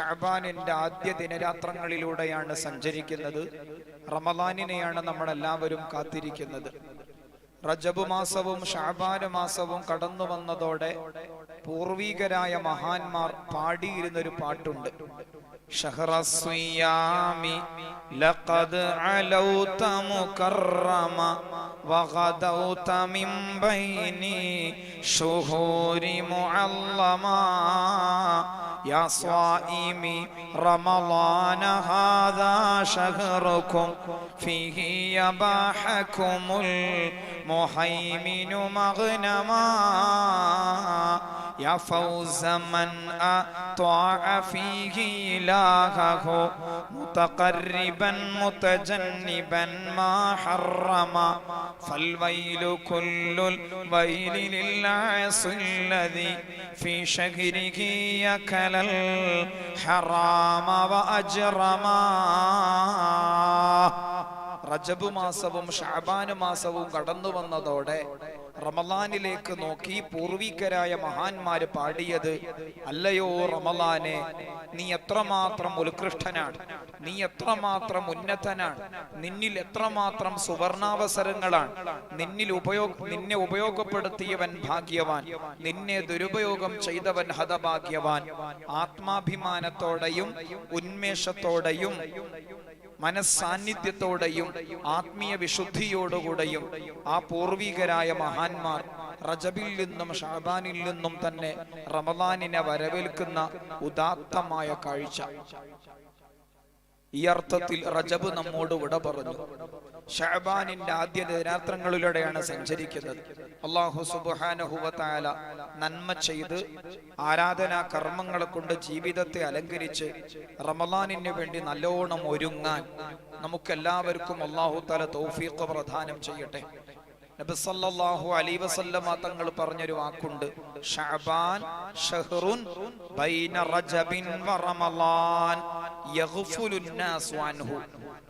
ഷഅബാനിന്റെ ആദ്യ ദിനരാത്രങ്ങളിലൂടെയാണ് സഞ്ചരിക്കുന്നത്. റമളാനിനെയാണ് നമ്മളെല്ലാവരും കാത്തിരിക്കുന്നത്. റജബ് മാസവും ഷഅബാൻ മാസവും കടന്നു വന്നതോടെ പൂർവികരായ മഹാന്മാർ പാടിയിരുന്നൊരു പാട്ടുണ്ട്. ഷഹ്റസ്വിയാമി ലഖദ് അലൗത മുകറമ വഗദൗത മിൻ ബൈനി ശുഹൂരി മുഅല്ലമ യാ സ്വാഇമി റമളാന ഹാദാ ശഹ്റുകും ഫീഹി യബാഹകുമുൽ മുഹൈമിനു മഗ്നമാ യാ ഫൗസ മൻ അത്വഅ ഫീഹി ഇലാഹഹു മുതഖർരിബൻ മുതജന്നിബൻ മാ ഹറമ ഫൽവൈലു കുല്ലുൽ വൈലി ലിൽഅസ്ലദി ഫീ ശഹ്രിഹി യകലൽ ഹറാമ വഅജ്റമ. റജബ് മാസവും ഷഅബാൻ മാസവും കടന്നു വന്നതോടെ റമളാനിലേക്ക് നോക്കി പൂർവികരായ മഹാന്മാര് പാടിയത്, അല്ലയോ റമളാനെ, നീ എത്രമാത്രം ഉത്കൃഷ്ടനാണ്, നീ എത്രമാത്രം ഉന്നതനാണ്, നിന്നിൽ എത്രമാത്രം സുവർണാവസരങ്ങളാണ്, നിന്നെ ഉപയോഗപ്പെടുത്തിയവൻ ഭാഗ്യവാൻ, നിന്നെ ദുരുപയോഗം ചെയ്തവൻ ഹതഭാഗ്യവാൻ. ആത്മാഭിമാനത്തോടെയും ഉന്മേഷത്തോടെയും മനസ്സാന്നിധ്യത്തോടെയും ആത്മീയ വിശുദ്ധിയോടുകൂടെയും ആ പൂർവികരായ മഹാന്മാർ റജബിൽ നിന്നും ഷഅബാനിൽ നിന്നും തന്നെ റമളാനിനെ വരവേൽക്കുന്ന ഉദാത്തമായ കാഴ്ച. ഈ അർത്ഥത്തിൽ റജബ് നമ്മോട് വിട പറഞ്ഞു. ഷഅബാനിന്റെ ആദ്യ ദിനരാത്രങ്ങളിലൂടെയാണ് സഞ്ചരിക്കുന്നത്. അല്ലാഹു സുബ്ഹാനഹു വ തആല നന്മ ചെയ്ത് ആരാധനാ കർമ്മങ്ങളെ കൊണ്ട് ജീവിതത്തെ അലങ്കരിച്ച് റമളാനിന് വേണ്ടി നല്ലോണം ഒരുങ്ങാൻ നമുക്കെല്ലാവർക്കും അല്ലാഹു തആല തൗഫീഖ് പ്രദാനം ചെയ്യട്ടെ. നബി സല്ലല്ലാഹു അലൈഹി വസല്ലമ തങ്ങൾ പറഞ്ഞൊരു വാക്കുണ്ട്, ഷഅബാൻ ഷഹ്റുൻ ബൈന റജബിൻ വ റമളാൻ യഗ്ഫുലുൻ നാസു അൻഹു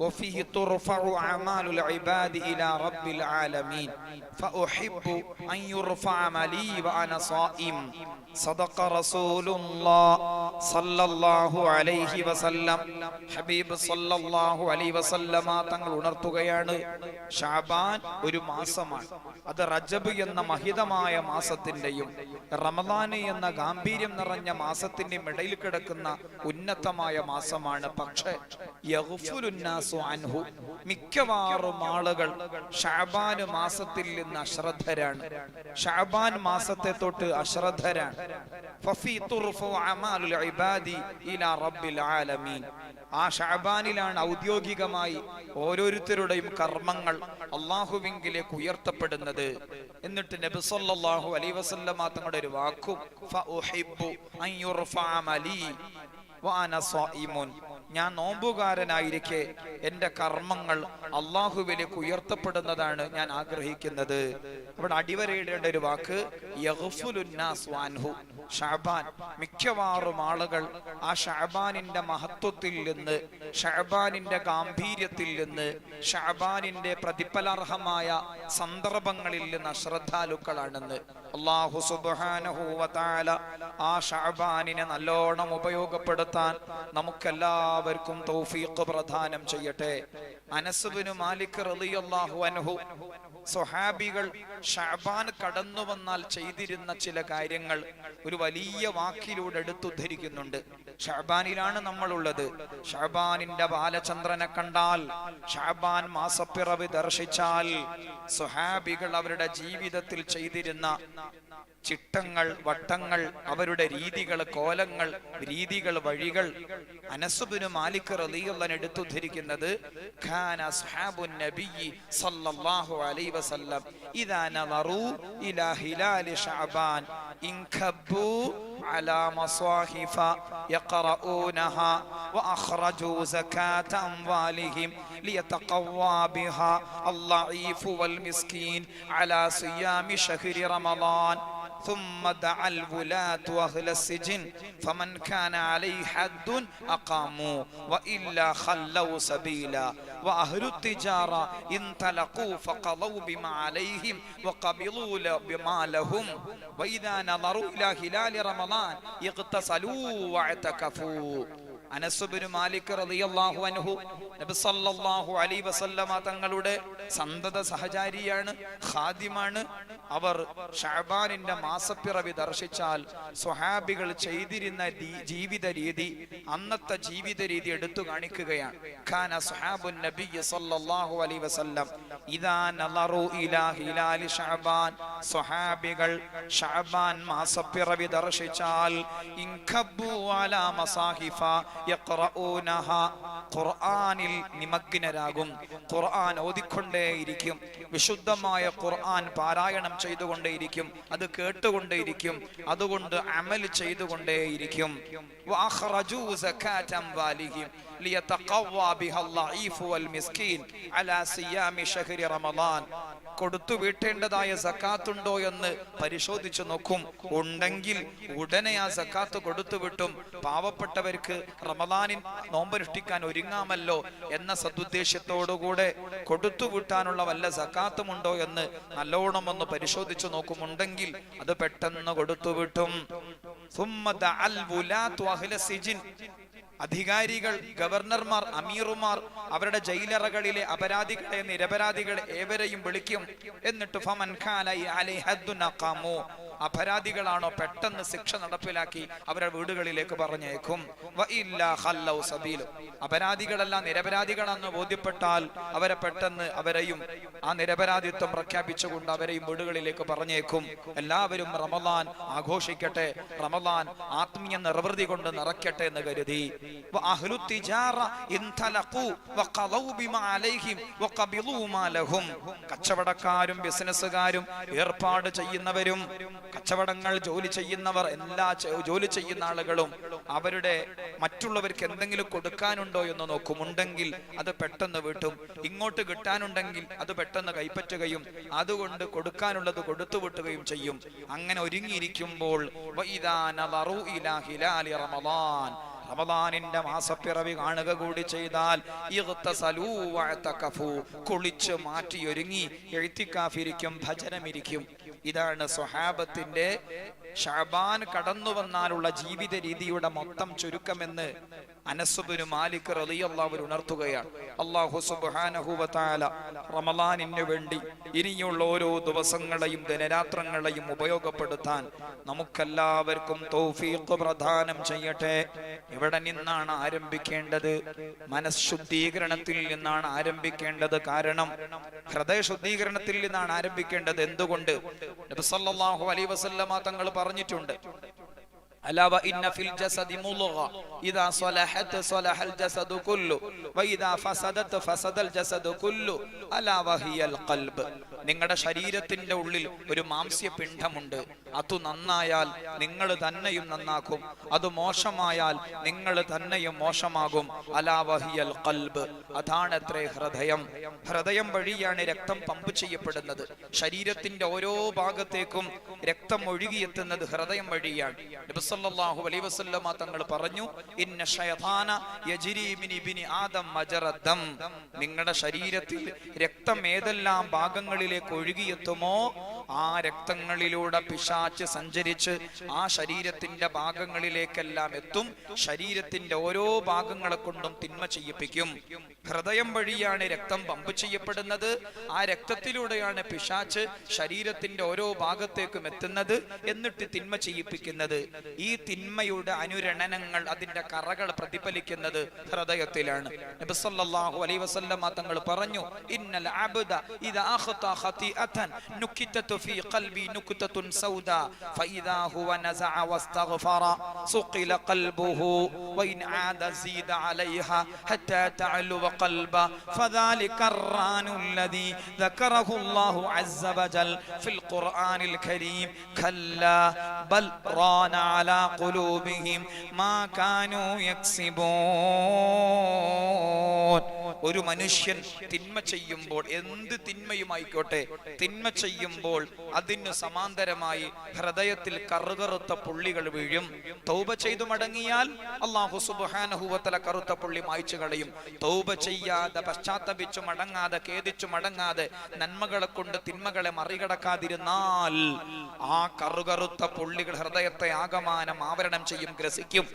വഫീഹി തുർഫഉ അഅമാലുൽ ഇബാദി ഇലാ റബ്ബിൽ ആലമീൻ ഫഉഹിബ്ബു അൻ യുർഫഅ അമലി വഅന സായിം സദഖ റസൂലുള്ളാഹ് സല്ലല്ലാഹു അലൈഹി വസല്ലം. ഹബീബ് സല്ലല്ലാഹു അലൈഹി വസല്ലമ തങ്ങൾ ഉണർത്തുകയാണ്, ഷഅബാൻ ഒരു മാസമാണ്. അത് റജബ് എന്ന മഹിതമായ മാസത്തിന്റെയും റമളാൻ എന്ന ഗാംഭീര്യം നിറഞ്ഞ മാസത്തിന്റെയും ഇടയിൽ കിടക്കുന്ന ഉന്നതമായ മാസമാണ്. പക്ഷേ യഗ്ഫുലുന്നാസു അൻഹു, മിക്കവാറും ആളുകൾ ഷഅബാൻ മാസത്തിൽ നിന്ന് അശ്രദ്ധരാണ്, ഷഅബാൻ മാസത്തെ തൊട്ട് അശ്രദ്ധരാണ്. ഫഫീ തുർഫഉ അമാലുൽ ഇബാദി ഇലാ റബ്ബിൽ ആലമീൻ. ആ ഷഅബാനിലാണ് ഔദ്യോഗികമായി ഓരോരുത്തരുടെയും കർമ്മങ്ങൾ അല്ലാഹുവിങ്കിലേക്ക് ഉയർത്തപ്പെടുന്നത്. എന്നിട്ട് നബി സല്ലല്ലാഹു അലൈഹി വസല്ലമ തങ്ങളുടെ ഒരു വാക്കും, ഫഉഹിബ്ബു അൻ യുർഫഅ അമലി വഅന സായിമുൻ, ഞാൻ നോമ്പുകാരനായിരിക്കെ എന്റെ കർമ്മങ്ങൾ അല്ലാഹുവിലേക്ക് ഉയർത്തപ്പെടുന്നതാണ് ഞാൻ ആഗ്രഹിക്കുന്നത്. അവിടെ അടിവരയിടേണ്ട ഒരു വാക്ക് യഗ്ഫുലുന്നാസു അൻഹു. ഷഅബാൻ, മിക്കവാറും ആളുകൾ ആ ഷഅബാനിന്റെ മഹത്വത്തിൽ നിന്ന്, ഷഅബാനിന്റെ ഗാംഭീര്യത്തിൽ നിന്ന്, ഷഅബാനിന്റെ പ്രതിഫലാർഹമായ സന്ദർഭങ്ങളിൽ നിന്ന് അശ്രദ്ധാലുക്കളാണെന്ന് അല്ലാഹു സുബ്ഹാനഹു വ തആല ആ ഷഅബാനിനെ നല്ലോണം ഉപയോഗപ്പെടുത്താൻ നമുക്കെല്ലാവർക്കും തൗഫീഖ് പ്രദാനം ചെയ്യട്ടെ. അനസ് ഇബ്നു മാലിക് റളിയല്ലാഹു അൻഹു, സ്വഹാബികൾ ഷഅബാൻ കടന്നു വന്നാൽ ചെയ്തിരുന്ന ചില കാര്യങ്ങൾ ഒരു വലിയ വാക്കിലൂടെ എടുത്തുദ്ധരിക്കുന്നുണ്ട്. ഷഅബാനിലാണ് നമ്മളുള്ളത്. ഷഅബാനിന്റെ ബാലചന്ദ്രനെ കണ്ടാൽ, ഷഅബാൻ മാസപ്പിറവി ദർശിച്ചാൽ സ്വഹാബികൾ അവരുടെ ജീവിതത്തിൽ ചെയ്തിരുന്ന ചിട്ടങ്ങൾ, വട്ടങ്ങൾ, അവരുടെ രീതികൾ, കോലങ്ങൾ, രീതികൾ, വഴികൾ അനസ് ഇബ്നു മാലിക് റളിയല്ലാഹു അൻഹു എടുത്തുദ്ധരിക്കുന്നത്, ഖാന അസ്ഹാബുൻ നബിയ്യി സല്ലല്ലാഹു അലൈഹി വസല്ലം ഇദാ നദറു ഇലാ ഹിലാലി ശഅബാൻ ഇൻകബ്ബു അലാ മസാഹിഫ യഖറഊനഹാ വഅഖറജു സകാത അംവാലിഹിം ലിയതഖവ്വാ ബിഹാ അൽളഈഫ് വൽ മിസ്കീൻ അലാ സിയാമി ശഹ്രി റമളാൻ. ثم دعا الولاة أهل السجن فمن كان عليه حد أقاموا وإلا خلوا سبيلا وأهل التجارة انطلقوا فقضوا بما عليهم وقبضوا بما لهم وإذا نظروا إلى هلال رمضان اغتسلوا واعتكفوا. അനസ് ബിൻ മാലിക് റളിയല്ലാഹു അൻഹു നബി സല്ലല്ലാഹു അലൈഹി വസല്ലമ തങ്ങളുടെ സന്തത സഹചാരിയാണ്, ഖാദിമാണ്. അവർ ശഅബാനിന്റെ മാസപ്പിറവി ദർശിച്ചാൽ സ്വഹാബികൾ ചെയ്തിരുന്ന ജീവിത രീതി, അന്നത്തെ ജീവിത രീതി എടുത്തു കാണിക്കുകയാണ്. ഖാന സ്വഹാബുൻ നബി സല്ലല്ലാഹു അലൈഹി വസല്ലം ഇദാ നളറു ഇലാ ഹിലാലി ശഅബാൻ, സ്വഹാബികൾ ശഅബാൻ മാസപ്പിറവി ദർശിച്ചാൽ ഇൻഖബു അലാ മസാഹിഫ യഖറഊനഹ, ഖുർആനിൽ നിമഗ്നരാകും, ഖുർആൻ ഓതിക്കൊണ്ടേയിരിക്കും, വിശുദ്ധമായ ഖുർആൻ പാരായണം ചെയ്തുകൊണ്ടേയിരിക്കും, അത് കേട്ടുകൊണ്ടേയിരിക്കും, അതുകൊണ്ട് അമൽ ചെയ്തുകൊണ്ടേയിരിക്കും. വഅഖറജൂ സകാത അംവാലിഹിം ലിയതഖവ്വ ബിഹൽ ലഈഫ് വൽ മിസ്കീൻ അലാ സിയാമി ശഹ്രി റമളാൻ. കൊടുത്തു വീട്ടേണ്ടതായ സക്കാത്ത് ഉണ്ടോ എന്ന് പരിശോധിച്ചു നോക്കും. ഉണ്ടെങ്കിൽ ഉടനെ ആ സക്കാത്ത് കൊടുത്തു വിട്ടും പാവപ്പെട്ടവർക്ക് റമളാനിൽ നോമ്പനുഷ്ഠിക്കാൻ ഒരുങ്ങാമല്ലോ എന്ന സദുദ്ദേശത്തോടുകൂടെ കൊടുത്തു വിട്ടാനുള്ള വല്ല സക്കാത്തുമുണ്ടോ എന്ന് നല്ലോണം ഒന്ന് പരിശോധിച്ചു നോക്കും. ഉണ്ടെങ്കിൽ അത് പെട്ടെന്ന് കൊടുത്തു വിട്ടും. അധികാരികൾ, ഗവർണർമാർ, അമീറുമാർ അവരുടെ ജയിലറകളിലെ അപരാധികളെ, നിരപരാധികളെ ഏവരെയും വിളിക്കും. എന്നിട്ട് ഫമൻ ഖാന അലൈഹി ഹദ്ദുൻ അഖാമു, അപരാധികളാണോ പെട്ടെന്ന് ശിക്ഷ നടപ്പിലാക്കി അവരുടെ വീടുകളിലേക്ക് പറഞ്ഞേക്കും. വഇല്ലാ ഖല്ലൗ സബീല, അപരാധികളല്ല നിരപരാധികളാണെന്ന് ബോധ്യപ്പെട്ടാൽ അവരെ പെട്ടെന്ന് അവരെയും ആ നിരപരാധിത്വം പ്രഖ്യാപിച്ചുകൊണ്ട് അവരെയും വീടുകളിലേക്ക് പറഞ്ഞേക്കും. എല്ലാവരും റമളാൻ ആഘോഷിക്കട്ടെ, റമളാൻ ആത്മീയ നിർവൃതി കൊണ്ട് നിറയ്ക്കട്ടെ എന്ന് കരുതി. വഅഹ്ലു തിജാറ ഇൻതലഖു വഖളൗ ബിമാ അലൈഹിം വഖബിളൂ മാ ലഹും, കച്ചവടക്കാരും ബിസിനസ്സുകാരും ഏർപ്പാട് ചെയ്യുന്നവരും കച്ചവടങ്ങൾ ജോലി ചെയ്യുന്നവർ, എല്ലാ ജോലി ചെയ്യുന്ന ആളുകളും അവരുടെ മറ്റുള്ളവർക്ക് എന്തെങ്കിലും കൊടുക്കാനുണ്ടോ എന്ന് നോക്കും. ഉണ്ടെങ്കിൽ അത് പെട്ടെന്ന് വീട്ടും. ഇങ്ങോട്ട് കിട്ടാനുണ്ടെങ്കിൽ അത് പെട്ടെന്ന് കൈപ്പറ്റുകയും അതുകൊണ്ട് കൊടുക്കാനുള്ളത് കൊടുത്തു വിട്ടുകയും ചെയ്യും. അങ്ങനെ ഒരുങ്ങിയിരിക്കുമ്പോൾ വഇദാ നളറു ഇലാ ഹിലാലി റമളാൻ, റമളാനിന്റെ മാസപ്പിറവി കാണുക കൂടി ചെയ്താൽ ഇഗ്തസലൂ വഅതകഫു, കുളിച്ച് മാറ്റി ഒരുങ്ങി ഇഅ്തികാഫിരിക്കും, ഭജനമിരിക്കും. ഇതാണ് സ്വഹാബത്തിന്റെ ശഅബാൻ കടന്നു വന്നാലുള്ള ജീവിത രീതിയുടെ മൊത്തം ചുരുക്കമെന്ന് അനസ് ബിൻ മാലിക് റളിയല്ലാഹു അൻഹു ഉണർത്തുകയാണ്. അല്ലാഹു സുബ്ഹാനഹു വ തആല റമളാനിന് വേണ്ടി ഇനിയുള്ള ഓരോ ദിവസങ്ങളെയും ദിനരാത്രങ്ങളെയും ഉപയോഗപ്പെടുത്താൻ നമുക്കെല്ലാവർക്കും തൗഫീഖ് പ്രദാനം ചെയ്യട്ടെ. എവിടെ നിന്നാണ് ആരംഭിക്കേണ്ടത്? മനഃശുദ്ധീകരണത്തിൽ നിന്നാണ് ആരംഭിക്കേണ്ടത്. കാരണം ഹൃദയ ശുദ്ധീകരണത്തിൽ നിന്നാണ് ആരംഭിക്കേണ്ടത്. എന്തുകൊണ്ട്? നബി സല്ലല്ലാഹു അലൈഹി വസല്ലമ തങ്ങൾ പറഞ്ഞിട്ടുണ്ട്, അലാ വഇന്ന ഫിൽ ജസദി മുദ്ഗ ഇദാ സ്വലഹത് സ്വലഹൽ ജസദു കുല്ലു വഇദാ ഫസദത് ഫസദൽ ജസദു കുല്ലു അലാ വഹിയൽ ഖൽബ്. നിങ്ങളുടെ ശരീരത്തിന്റെ ഉള്ളിൽ ഒരു മാംസ്യപിണ്ഡമുണ്ട്. അത് നന്നായാൽ നിങ്ങൾ തന്നെയും നന്നാക്കും, അത് മോശമായാൽ നിങ്ങൾ തന്നെയും മോശമാകും. അലാ വഹിയൽ ഖൽബ്, അതാണത്രേ ഹൃദയം. ഹൃദയം വഴിയാണ് രക്തം പമ്പ് ചെയ്യപ്പെടുന്നത്. ശരീരത്തിന്റെ ഓരോ ഭാഗത്തേക്കും രക്തം ഒഴുകിയെത്തുന്നത് ഹൃദയം വഴിയാണ്. നബി സല്ലല്ലാഹു അലൈഹി വസല്ലമ തങ്ങൾ പറഞ്ഞു, ഇന്ന ശൈത്താന യജ്രി മിൻ ഇബ്നി ആദം മജറദ്ദം, നിങ്ങളുടെ ശരീരത്തിൽ രക്തം ഏതെല്ലാം ഭാഗങ്ങളിലേക്ക് ഒഴുകിയെത്തുമോ ആ രക്തങ്ങളിലൂടെ പിശാച് സഞ്ചരിച്ച് ആ ശരീരത്തിന്റെ ഭാഗങ്ങളിലേക്കെല്ലാം എത്തും. ശരീരത്തിന്റെ ഓരോ ഭാഗങ്ങളെ കൊണ്ടും തിന്മ ചെയ്യിപ്പിക്കും. ഹൃദയം വഴിയാണ് രക്തം പമ്പ് ചെയ്യപ്പെടുന്നത്. ആ രക്തത്തിലൂടെയാണ് പിശാച് ശരീരത്തിന്റെ ഓരോ ഭാഗത്തേക്കും എത്തുന്നത്, എന്നിട്ട് തിന്മ ചെയ്യിപ്പിക്കുന്നത്. ഈ തിന്മയുടെ അനുരണനങ്ങൾ, അതിന്റെ കറകൾ പ്രതിഫലിക്കുന്നത് ഹൃദയത്തിലാണ്. നബി സല്ലല്ലാഹു അലൈഹി വസല്ലമ തങ്ങൾ പറഞ്ഞു, ഇന്നൽ അബ്ദ ഇദാ അഖത ഖതിഅതൻ നുകിതതു ഫീ ഖൽബി നുക്തത്തുൻ സൗദാ ഫഇദാ ഹുവ നസഅ വസ്തഗ്ഫറ സുഖില ഖൽബുഹു വഇൻ ആദ സീദ അലൈഹാ ഹത്താ തഅലു ഖൽബ ഫദാലിക الران الذي ذكره الله عز وجل في القرآن الكريم كلا بل ران على قلوبهم ما كانوا يكسبون. ഒരു മനുഷ്യൻ തിന്മ ചെയ്യുമ്പോൾ, എന്ത് തിന്മയുമായിക്കോട്ടെ, തിന്മ ചെയ്യുമ്പോൾ അതിന് സമാന്തരമായി ഹൃദയത്തിൽ കറുകറുത്ത പുള്ളികൾ വീഴും. തൗബ ചെയ്തു മടങ്ങിയാൽ അല്ലാഹു സുബ്ഹാനഹു വ തആല കറുത്ത പുള്ളി മായ്ച്ചു കളയും. തൗബ ചെയ്യാതെ, പശ്ചാത്തപിച്ചു മടങ്ങാതെ, ഖേദിച്ചു മടങ്ങാതെ, നന്മകളെ കൊണ്ട് തിന്മകളെ മറികടക്കാതിരുന്നാൽ ആ കറുകറുത്ത പുള്ളികൾ ഹൃദയത്തെ ആകമാനം ആവരണം ചെയ്യും, ഗ്രസിക്കും.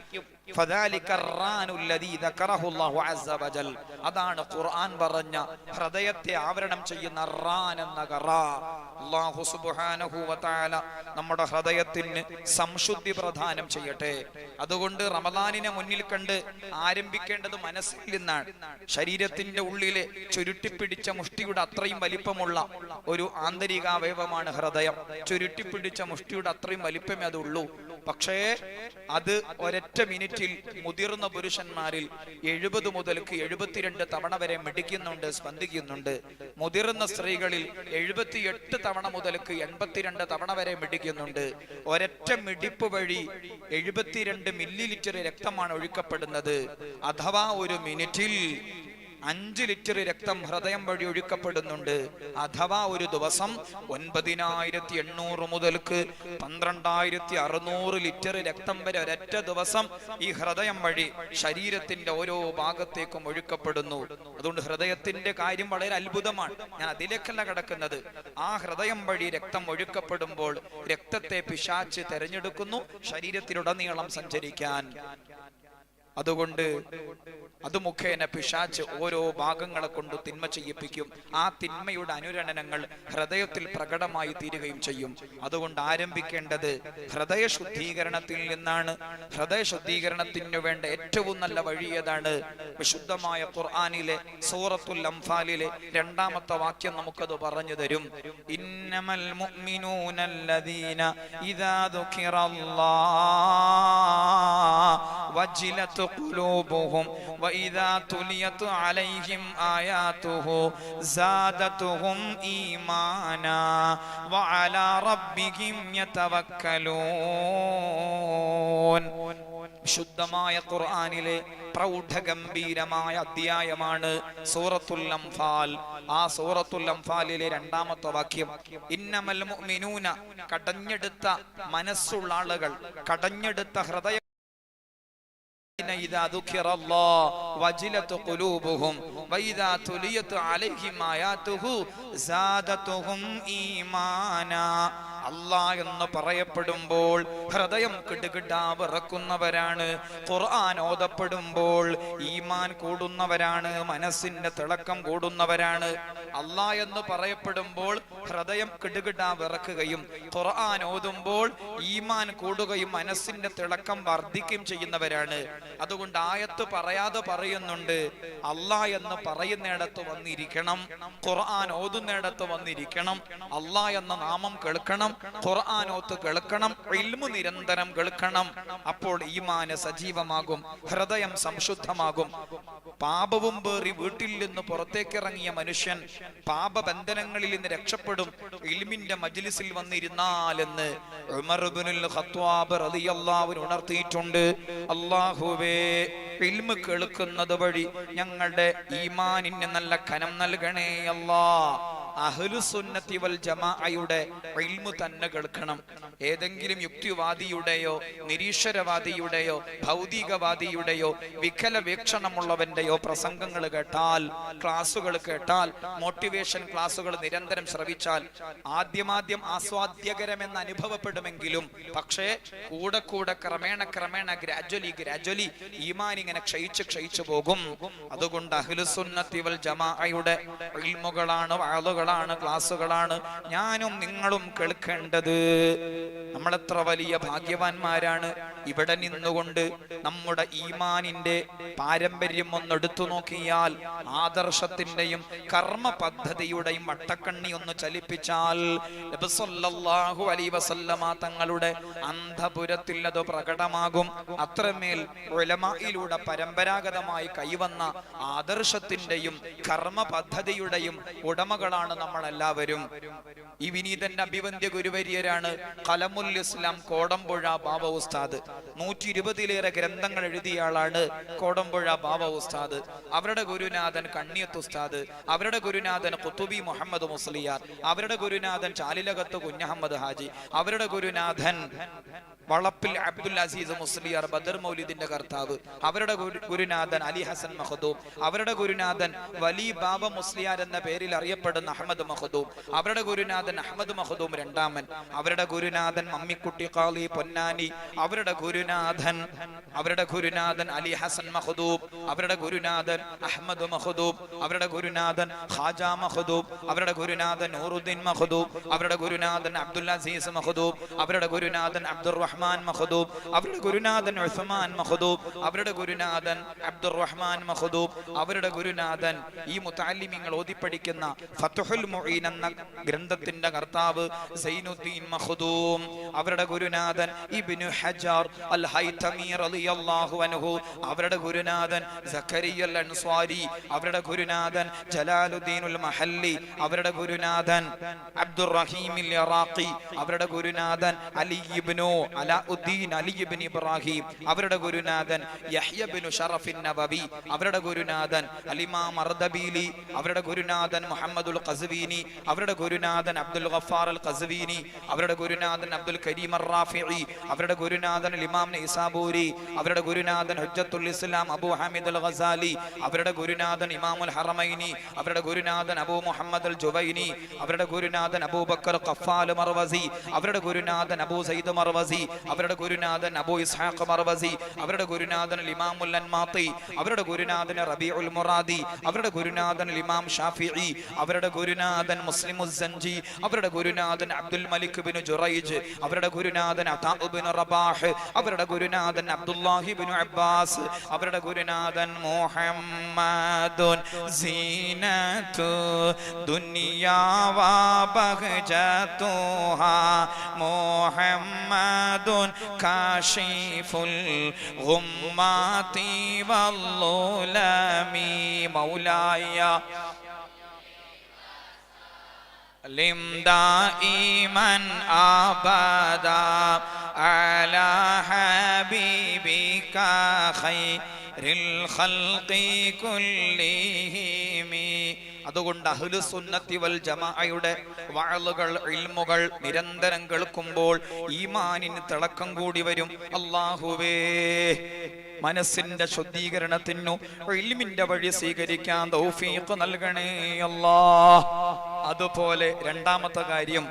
അതാണ് ഖുർആൻ പറഞ്ഞ ഹൃദയത്തെ ആവരണം ചെയ്യുന്ന റാൻ എന്ന കറ. അല്ലാഹു സുബ്ഹാനഹു വ തആല നമ്മുടെ ഹൃദയത്തിന് സംശുദ്ധി പ്രദാനം ചെയ്യട്ടെ. അതുകൊണ്ട് റമദാനിനെ മുന്നിൽ കണ്ട് ആരംഭിക്കേണ്ടത് മനസ്സിൽ നിന്നാണ്. ശരീരത്തിന്റെ ഉള്ളിലെ ചുരുട്ടിപ്പിടിച്ച മുഷ്ടിയുടെ അത്രയും വലിപ്പമുള്ള ഒരു ആന്തരിക അവയവമാണ് ഹൃദയം. ചുരുട്ടിപ്പിടിച്ച മുഷ്ടിയുടെ അത്രയും വലിപ്പമേ അതുള്ളൂ. പക്ഷേ അത് ഒരൊറ്റ മിനിറ്റിൽ മുതിർന്ന പുരുഷന്മാരിൽ 70 മുതൽക്ക് 72 തവണ വരെ മിടിക്കുന്നുണ്ട്, സ്പന്ദിക്കുന്നുണ്ട്. മുതിർന്ന സ്ത്രീകളിൽ 78 തവണ മുതൽക്ക് 82 തവണ വരെ മിടിക്കുന്നുണ്ട്. ഒരൊറ്റ മിടിപ്പ് വഴി 72 മില്ലി ലിറ്റർ രക്തമാണ് ഒഴുക്കപ്പെടുന്നത്. അഥവാ ഒരു മിനിറ്റിൽ 5 ലിറ്റർ രക്തം ഹൃദയം വഴി ഒഴുക്കപ്പെടുന്നുണ്ട്. അഥവാ ഒരു ദിവസം 9800 മുതൽക്ക് 12600 ലിറ്റർ രക്തം വരെ ഒരൊറ്റ ദിവസം ഈ ഹൃദയം വഴി ശരീരത്തിന്റെ ഓരോ ഭാഗത്തേക്കും ഒഴുക്കപ്പെടുന്നു. അതുകൊണ്ട് ഹൃദയത്തിന്റെ കാര്യം വളരെ അത്ഭുതമാണ്. ഞാൻ അതിലേക്കല്ല കടക്കുന്നത്. ആ ഹൃദയം വഴി രക്തം ഒഴുക്കപ്പെടുമ്പോൾ രക്തത്തെ പിശാച് തെരഞ്ഞെടുക്കുന്നു ശരീരത്തിലുടനീളം സഞ്ചരിക്കാൻ. അതുകൊണ്ട് അത് മുഖേന പിശാച് ഓരോ ഭാഗങ്ങളെ കൊണ്ട് തിന്മ ചെയ്യിപ്പിക്കും. ആ തിന്മയുടെ അനുരണനങ്ങൾ ഹൃദയത്തിൽ പ്രകടമായി തീരുകയും ചെയ്യും. അതുകൊണ്ട് ആരംഭിക്കേണ്ടത് ഹൃദയ ശുദ്ധീകരണത്തിൽ നിന്നാണ്. ഹൃദയ ശുദ്ധീകരണത്തിന് വേണ്ട ഏറ്റവും നല്ല വഴി ഏതാണ്? വിശുദ്ധമായ ഖുർആനിലെ സൂറത്തുൽ അംഫാലിലെ 2-ാമത്തെ വാക്യം നമുക്കത് പറഞ്ഞു തരും. ഇന്നമൽ മുഅ്മിനൂനല്ലദീന ഇദാ ദുകിറല്ലാഹ് വജിലത് قلوبهم وإذا تليت عليهم آياته زادتهم إيمانا وعلى ربهم يتوكلون. ശുദ്ധമായ ഖുർആനിലെ പ്രൗഢഗംഭീരമായ അധ്യായമാണ് സൂറത്തുൽ അംഫാൽ. ആ സൂറത്തുൽ അംഫാലിലെ 2-ാമത്തെ വാക്യം ഇന്നമൽ മുഅ്മിനൂന, കടഞ്ഞെടുത്ത മനസ്സുള്ള ആളുകൾ, കടഞ്ഞെടുത്ത ഹൃദയ إذا ذكر الله وجلت قلوبهم وإذا تليت عليهم آياته زادتهم إيمانا. അല്ലാഹ് എന്ന് പറയപ്പെടുമ്പോൾ ഹൃദയം കിടുകിടാ വിറക്കുന്നവരാണ്. ഖുർആൻ ഓതപ്പെടുമ്പോൾ ഈമാൻ കൂടുന്നവരാണ്, മനസ്സിന്റെ തിളക്കം കൂടുന്നവരാണ്. അല്ലാഹ് എന്ന് പറയപ്പെടുമ്പോൾ ഹൃദയം കിടുകിടാ വിറക്കുകയും ഖുർആൻ ഓതുമ്പോൾ ഈമാൻ കൂടുകയും മനസ്സിന്റെ തിളക്കം വർദ്ധിക്കുകയും ചെയ്യുന്നവരാണ്. അതുകൊണ്ട് ആയത്ത് പറയാതെ പറയുന്നുണ്ട്, അല്ലാഹ് എന്ന് പറയുന്നിടത്ത് വന്നിരിക്കണം, ഖുർആൻ ഓതുന്നിടത്ത് വന്നിരിക്കണം, അല്ലാഹ് എന്ന നാമം കേൾക്കണം, ഖുർആൻ ഓത്ത് കേൾക്കണം, ഇൽമു നിരന്തരം കേൾക്കണം. അപ്പോൾ ഈമാന് സജീവമാകും, ഹൃദയം സംശുദ്ധമാകും. പാപവും പേറി വീട്ടിൽ നിന്ന് പുറത്തേക്കിറങ്ങിയ മനുഷ്യൻ പാപബന്ധനങ്ങളിൽ നിന്ന് രക്ഷപ്പെടും ഇൽമിന്റെ മജ്ലിസിൽ വന്നിരുന്നാലെന്ന് ഉമർ ഇബ്നുൽ ഖത്താബ് റളിയല്ലാഹു അൻഹു ഉണർത്തിയിട്ടുണ്ട്. അല്ലാഹുവേ, ഇൽമു കേൾക്കുന്നത് വഴി ഞങ്ങളുടെ ഈമാനിന് നല്ല ഖനം നൽകണേ അല്ലാഹ്. അഹ്ലുസുന്നത്തി വൽ ജമാഅയുടെ ഇൽമു തന്നെ കേൾക്കണം. ഏതെങ്കിലും യുക്തിവാദിയുടെയോ നിരീശ്വരവാദിയുടെയോ ഭൗതികവാദിയുടെയോ വികല വീക്ഷണമുള്ളവന്റെയോ പ്രസംഗങ്ങൾ കേട്ടാൽ, ക്ലാസുകൾ കേട്ടാൽ, മോട്ടിവേഷൻ ക്ലാസുകൾ നിരന്തരം ശ്രവിച്ചാൽ ആദ്യമാദ്യം ആസ്വാദ്യകരമെന്ന് അനുഭവപ്പെടുമെങ്കിലും പക്ഷേ കൂടെ കൂടെ ക്രമേണ ഗ്രാജ്വലി ഈമാൻ ഇങ്ങനെ ക്ഷയിച്ചു പോകും. അതുകൊണ്ട് അഹ്ലുസുന്നത്തി വൽ ജമാഅയുടെ ഇൽമുകളാണ്, വഅളുകളാണ്, ക്ലാസുകളാണ് ഞാനും നിങ്ങളും കേൾക്കേണ്ടത്. നമ്മളെത്ര വലിയ ഭാഗ്യവാന്മാരാണ്. ഇവിടെ നിന്നുകൊണ്ട് നമ്മുടെ ഈമാനിന്റെ പാരമ്പര്യം ഒന്നെടുത്തു നോക്കിയാൽ, ആദർശത്തിന്റെയും കർമ്മ പദ്ധതിയുടെയും വട്ടക്കണ്ണി ഒന്ന് ചലിപ്പിച്ചാൽ നബി സല്ലല്ലാഹു അലൈഹി വസല്ലമ തങ്ങളുടെ അന്തപുരത്തിൽ അത് പ്രകടമാകും. അത്രമേൽ ഉലമായിലൂടെ പരമ്പരാഗതമായി കൈവന്ന ആദർശത്തിന്റെയും കർമ്മ പദ്ധതിയുടെയും ഉടമകളാണ് നമ്മൾ എല്ലാവരും. ഈ വിനീതന്റെ അഭിവന്ദ്യ ഗുരുവര്യരാണ് ഖലമുൽ ഇസ്ലാം കോടമ്പുഴ ബാബ ഉസ്താദ്. 120-ലേറെ ഗ്രന്ഥങ്ങൾ എഴുതിയ ആളാണ് കോടമ്പുഴ ബാബ ഉസ്താദ്. അവരുടെ ഗുരുനാഥൻ കണ്ണിയത്ത് ഉസ്താദ്, അവരുടെ ഗുരുനാഥൻ ഖുതുബി മുഹമ്മദ് മുസ്ലിയാർ, അവരുടെ ഗുരുനാഥൻ ചാലിലകത്ത് കുഞ്ഞഹമ്മദ് ഹാജി, അവരുടെ ഗുരുനാഥൻ വളപ്പിൽ അബ്ദുൽ അസീസ് മുസ്ലിയാർ ബദർ മൗലിദിന്റെ കർത്താവ്, അവരുടെ ഗുരുനാഥൻ അലി ഹസൻ മഖദൂം, അവരുടെ ഗുരുനാഥൻ വലി ബാബ മുസ്ലിയാർ എന്ന പേരിൽ അറിയപ്പെടുന്ന അഹമ്മദ് മഖദൂം, അവരുടെ ഗുരുനാഥൻ അഹമ്മദ് മഖദൂം രണ്ടാമൻ, അവരുടെ ഗുരുനാഥൻ മമ്മിക്കുട്ടി ഖാലി പൊന്നാനി, അവരുടെ ഗുരുനാഥൻ അലി ഹസൻ മഖദൂം, അവരുടെ ഗുരുനാഥൻ അഹമ്മദ് മഖദൂം, അവരുടെ ഗുരുനാഥൻ ഖാജ മഖദൂം, അവരുടെ ഗുരുനാഥൻ നൂറുദ്ദീൻ മഖദൂം, അവരുടെ ഗുരുനാഥൻ അബ്ദുൽ അസീസ് മഖദൂം, അവരുടെ ഗുരുനാഥൻ അബ്ദുർ റഹ്മാൻ മഖദൂം, അവരുടെ ഗുരുനാഥൻ ഉസ്മാൻ മഖദൂം, അവരുടെ ഗുരുനാഥൻ അബ്ദുർ റഹ്മാൻ മഖദൂം, അവരുടെ ഗുരുനാഥൻ ഈ മുതഅല്ലിമീങ്ങൾ ഓതിപ്പടിക്കുന്ന ഫത്ഹുൽ മുഈൻ എന്ന ഗ്രന്ഥത്തിന്റെ കർത്താവ് സൈനുദ്ദീൻ മഖദൂം, അവരുടെ ഗുരുനാഥൻ ഇബ്നു ഹജർ അൽ ഹൈതമി റളിയല്ലാഹു അൻഹു, അവരുടെ ഗുരുനാഥൻ സക്കരിയ അൽ അൻസ്വാരി, അവരുടെ ഗുരുനാഥൻ ജലാലുദ്ദീനുൽ മഹല്ലി, അവരുടെ ഗുരുനാഥൻ അബ്ദുർ റഹീം അൽ ഇറാഖി, അവരുടെ ഗുരുനാഥൻ അലി ഇബ്നു അലാഉദ്ദീൻ അലി ഇബ്നു ഇബ്രാഹിം, അവരുടെ ഗുരുനാഥൻ യഹ്യ ഇബ്നു ഷറഫ് നബവി, അവരുടെ ഗുരുനാഥൻ അലിമാം അർദബീലി, അവരുടെ ഗുരുനാഥൻ മുഹമ്മദുൽ ഖസ്വീനി, അവരുടെ ഗുരുനാഥൻ അബ്ദുൽ ഗഫാർ അൽ ഖസ്വീനി, അവരുടെ ഗുരുനാഥൻ അബ്ദുൽ കരീം അർ റാഫിഈ, അവരുടെ ഗുരുനാഥൻ ഇമാം നൈസാബൂരി, അവരുടെ ഗുരുനാഥൻ ഹുജ്ജത്തുൽ ഇസ്ലാം അബൂ ഹമീദ് അൽ ഗസാലി, അവരുടെ ഗുരുനാഥൻ ഇമാമുൽ ഹറമൈനി, അവരുടെ ഗുരുനാഥൻ അബൂ മുഹമ്മദ് അൽ ജുവൈനി, അവരുടെ ഗുരുനാഥൻ അബൂബക്കർ ഖഫാൽ മർവസി, അവരുടെ ഗുരുനാഥൻ അബൂ സയ്യിദ് മർവസി, അവരുടെ ഗുരുനാഥൻ അബൂ ഇസ്ഹാഖ് മർവസി, അവരുടെ ഗുരുനാഥൻ ഇമാമുൽ അൻമാത്തി, അവരുടെ ഗുരുനാഥൻ റബീഉൽ മുറാദി, അവരുടെ ഗുരുനാഥൻ ഇമാം ഷാഫിഈ, അവരുടെ ഗുരുനാഥൻ മുസ്ലിമുസ് സൻജി, അവരുടെ ഗുരുനാഥൻ അബ്ദുൽ മലിക് ഇബ്നു ജുറൈജ്, അവരുടെ ഗുരുനാഥൻ അതാ ഇബ്നു റബാഹ്, അവരുടെ ഗുരുനാഥൻ അബ്ദുല്ലാഹി ഇബ്നു അബ്ബാസ്, അവരുടെ ഗുരുനാഥൻ മുഹമ്മദുൻ സീനത്തു ദുനിയാ വ ബഹജതുഹാ മുഹമ്മദുൻ കാശിഫുൽ ഗുമ്മാതി വല്ലുലമി മൗലായ لم دائما أبدا على حبيبك خير الخلق كلهم. അതുകൊണ്ട് അഹ്ലുസുന്നത്തി വൽ ജമാഅയുടെ വഅളുകൾ ഇൽമുകൾ നിരന്തരം കേൾക്കുമ്പോൾ ഈമാനിന് തിളക്കം കൂടി വരും. അല്ലാഹുവേ, മനസ്സിന്റെ ശുദ്ധീകരണത്തിനു ഇൽമിന്റെ വഴി സ്വീകരിക്കാൻ തൗഫീഖ് നൽകണേ അല്ലാഹ്. അതുപോലെ രണ്ടാമത്തെ കാര്യം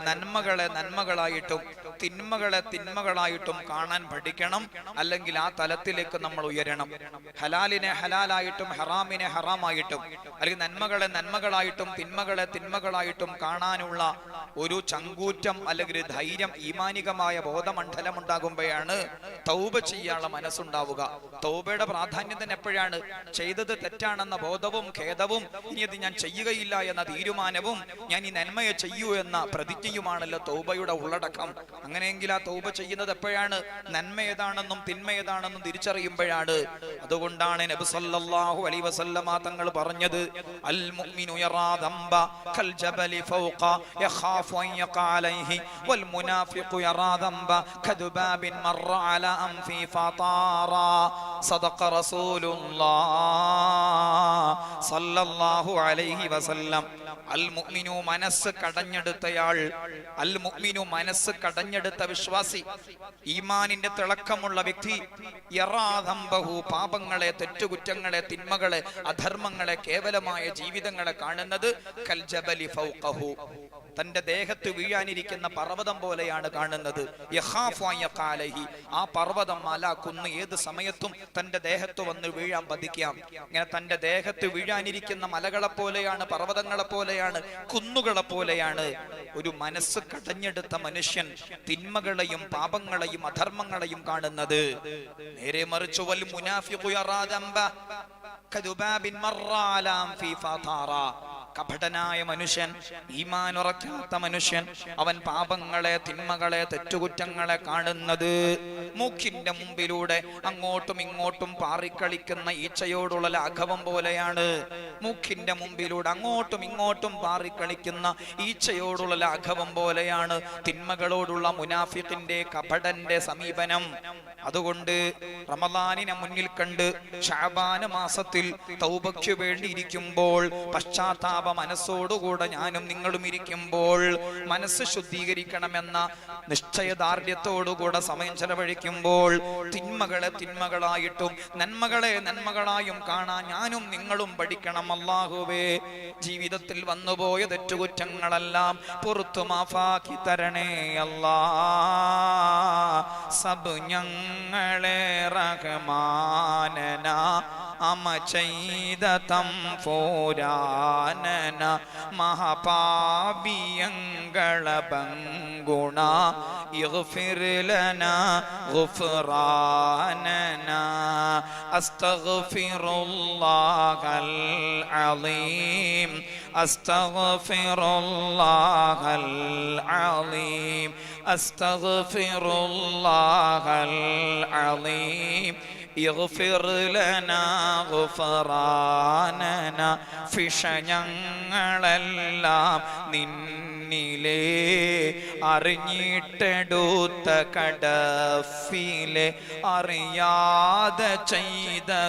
നന്മകളെ നന്മകളായിട്ടും തിന്മകളെ തിന്മകളായിട്ടും കാണാൻ പഠിക്കണം. അല്ലെങ്കിൽ ആ തലത്തിലേക്ക് നമ്മൾ ഉയരണം. ഹലാലിനെ ഹലാലായിട്ടും ഹറാമിനെ ഹറാമായിട്ടും, അല്ലെങ്കിൽ നന്മകളെ നന്മകളായിട്ടും തിന്മകളെ തിന്മകളായിട്ടും കാണാനുള്ള ഒരു ചങ്കൂറ്റം അല്ലെങ്കിൽ ധൈര്യം, ഈമാനികമായ ബോധമണ്ഡലം ഉണ്ടാകുമ്പോഴാണ് തൗബ ചെയ്യാനുള്ള മനസ്സുണ്ടാവുക. തൗബയുടെ പ്രാധാന്യം തന്നെ എപ്പോഴാണ്? ചെയ്തത് തെറ്റാണെന്ന ബോധവും ഖേദവും ഇനി അത് ഞാൻ ചെയ്യുകയില്ല എന്ന തീരുമാനവും ഞാൻ ഈ നന്മയെ ചെയ്യൂ എന്ന പ്രതിജ്ഞയുമാണല്ലോ തൗബയുടെ ഉള്ളടക്കം. അങ്ങനെയെങ്കിൽ ആ തൗബ ചെയ്യുന്നത് എപ്പോഴാണ്? നന്മ ഏതാണെന്നും തിന്മ ഏതാണെന്നും തിരിച്ചറിയുമ്പോഴാണ്. അതുകൊണ്ടാണ് നബി സല്ലല്ലാഹു അലൈഹി വസല്ലമ തങ്ങൾ പറഞ്ഞത്, അൽ മുഅ്മിനു യറാ ദംബ കൽ ജബലി ഫൗഖ യഖാഫു അൻ യഖഅ അലൈഹി വൽ മുനാഫിഖു യറാ ദംബ കദുബാബിൻ മറ അലാ അൻഫി ഫതാറ. സദഖ റസൂലുള്ളാഹ് സല്ലല്ലാഹു അലൈഹി വസല്ലം. അൽ മുഅ്മിനു മനസ്സ് കടഞ്ഞെടുത്തയാൾ, അൽ മുഅ്മിനു മനസ്സ് കടഞ്ഞെടുത്ത വിശ്വാസി, ഈമാനിന്റെ തിളക്കമുള്ള വ്യക്തി, യറാദംബഹു പാപങ്ങളെ, തെറ്റുകുറ്റങ്ങളെ, തിന്മകളെ, അധർമ്മങ്ങളെ, കേവലമായ ജീവിതങ്ങളെ കാണുന്നത് കൽ ജബലി ഫൗഖഹു, തന്റെ ദേഹത്ത് വീഴാനിരിക്കുന്ന പർവ്വതം പോലെയാണ് കാണുന്നത്. യഖാഫു അൻ യഖഅ അലൈഹി, ആ പർവ്വതം മല കുന്ന് ഏത് സമയത്തും തന്റെ ദേഹത്ത് വന്ന് വീഴാൻ പതിക്കാം. ഇങ്ങനെ തന്റെ ദേഹത്ത് വീഴാനിരിക്കുന്ന മലകളെ പോലെയാണ്, പർവ്വതങ്ങളെ പോലെയാണ്, കുന്നുകളെ പോലെയാണ് ഒരു മനസ്സ് കടഞ്ഞെടുത്ത മനുഷ്യൻ തിന്മകളെയും പാപങ്ങളെയും അധർമ്മങ്ങളെയും കാണുന്നത്. നേരെ മറിച്ച് വൽ മുനാഫിഖു യറാ ദംബ കദുബാബിൻ മറ അലാ അൻഫി ഫതാറ, കപടനായ മനുഷ്യൻ, ഈമാൻ ഉറക്കാത്ത മനുഷ്യൻ, അവൻ പാപങ്ങളെ, തിന്മകളെ, തെറ്റുകുറ്റങ്ങളെ കാണുന്നത് മൂക്കിന്റെ മുമ്പിലൂടെ അങ്ങോട്ടും ഇങ്ങോട്ടും പാറിക്കളിക്കുന്ന ഈച്ചയോടുള്ള ലാഘവം പോലെയാണ്. മൂക്കിന്റെ മുമ്പിലൂടെ അങ്ങോട്ടും ഇങ്ങോട്ടും പാറിക്കളിക്കുന്ന ഈച്ചയോടുള്ള ലാഘവം പോലെയാണ് തിന്മകളോടുള്ള മുനാഫിഖിന്റെ, കപടന്റെ സമീപനം. അതുകൊണ്ട് റമദാനിനെ മുന്നിൽ കണ്ട് ശഅബാൻ മാസത്തിൽ തൗബയ്ക്ക് വേണ്ടി ഇരിക്കുമ്പോൾ, പശ്ചാത്താപ മനസ്സോടുകൂടെ ഞാനും നിങ്ങളും ഇരിക്കുമ്പോൾ, മനസ്സ് ശുദ്ധീകരിക്കണമെന്ന നിശ്ചയദാർഢ്യത്തോടുകൂടെ സമയം ചെലവഴിക്കുമ്പോൾ, തിന്മകളെ തിന്മകളായിട്ടും നന്മകളെ നന്മകളായും കാണാൻ ഞാനും നിങ്ങളും പഠിക്കണം. അല്ലാഹുവേ, ജീവിതത്തിൽ വന്നുപോയ തെറ്റുകുറ്റങ്ങളെല്ലാം പുറത്തു മാഫാക്കി തരണേ അല്ലാ. സബ് ഞങ്ങളെ റഹ്മാനന അമ ചെയ്ത തംഫോരാനന മഹാപാപിയങ്ങള ബംഗുണ ഇഗ്ഫിർ ലനാ ഗുഫ്റാനന അസ്തഗ്ഫിറുല്ലാഹൽ അലീം അസ്തഗ്ഫിറുല്ലാഹൽ അലീം അസ്തഗ്ഫിറുല്ലാഹൽ അലീം ഇഗ്ഫിർ ലനാ ഗുഫ്റാനന. ഫിഷ ഞങ്ങളെല്ലാം നിന്നിലെ അറിഞ്ഞിട്ടെടുത്ത കടഫിലെ അറിയാതെ ചെയ്തതുനോബിലെ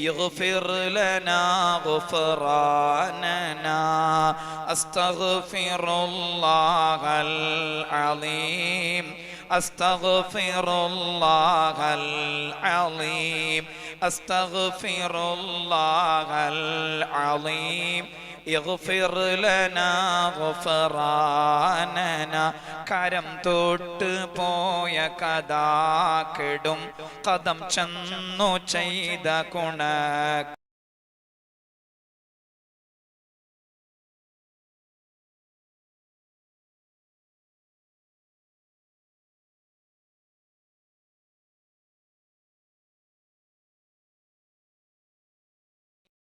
ഇഗ്ഫിർ ലനാ ഗുഫ്റാനന അസ്തഗ്ഫിറുല്ലാഹൽ അലീം അസ്തഗ്ഫിറുല്ലാഹൽ അലീം അസ്തഗ്ഫിറുല്ലാഹൽ അലീം ഇഗ്ഫിർ ലനാ ഗുഫ്റാനന. കരം തൊട്ട് പോയ കഥാക്കെടും കദം ചെന്നു ചെയ്ത കുണ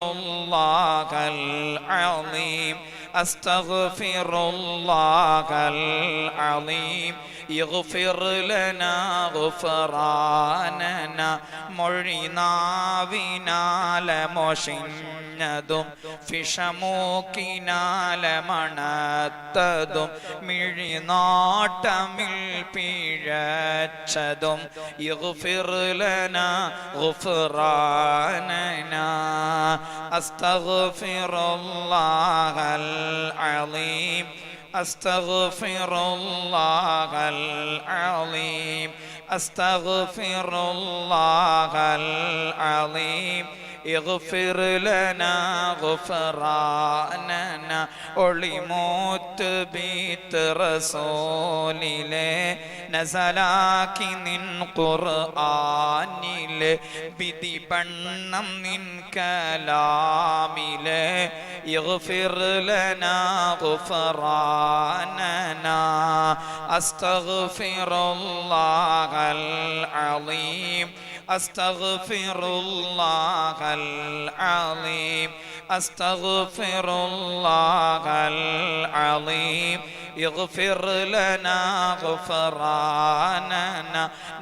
الله العظيم أستغفر الله العظيم يغفر لنا غفراننا മൊഴിനാവിനാല മൊഷിഞ്ഞതും ഫിഷമൂക്കിനാല മണത്തതും മിഴിനാട്ടമിൽ പിഴച്ചതും ഇഗ്ഫിർ ലനാ ഗുഫ്റാനനാ അസ്തഗ്ഫിറുല്ലാഹൽ അലീം അസ്തഗ്ഫിറുല്ലാഹൽ അലീം അസ്തഗ്ഫിറുല്ലാഹൽ അലീം ഇഗ്ഫിർ ലനാ ഗുഫ്റാനന. ഒളിമൂത്ത് ബീത്ത് റസൂലിലെ നസലാക്കി നിൻ ഖുർആനിലെ ബിദി ബണ്ണം നിൻ കലാമിലെ ഇഗ്ഫിർ ലനാ ഗുഫ്റാനന അസ്തഗ്ഫിറുല്ലാഹൽ അലീം അസ്തഗ്ഫിറുല്ലാഹൽ അലീം അസ്തഗ്ഫിറുല്ലാഹൽ അലീം ഇഗ്ഫിർ ലനാ ഗുഫ്റാനന.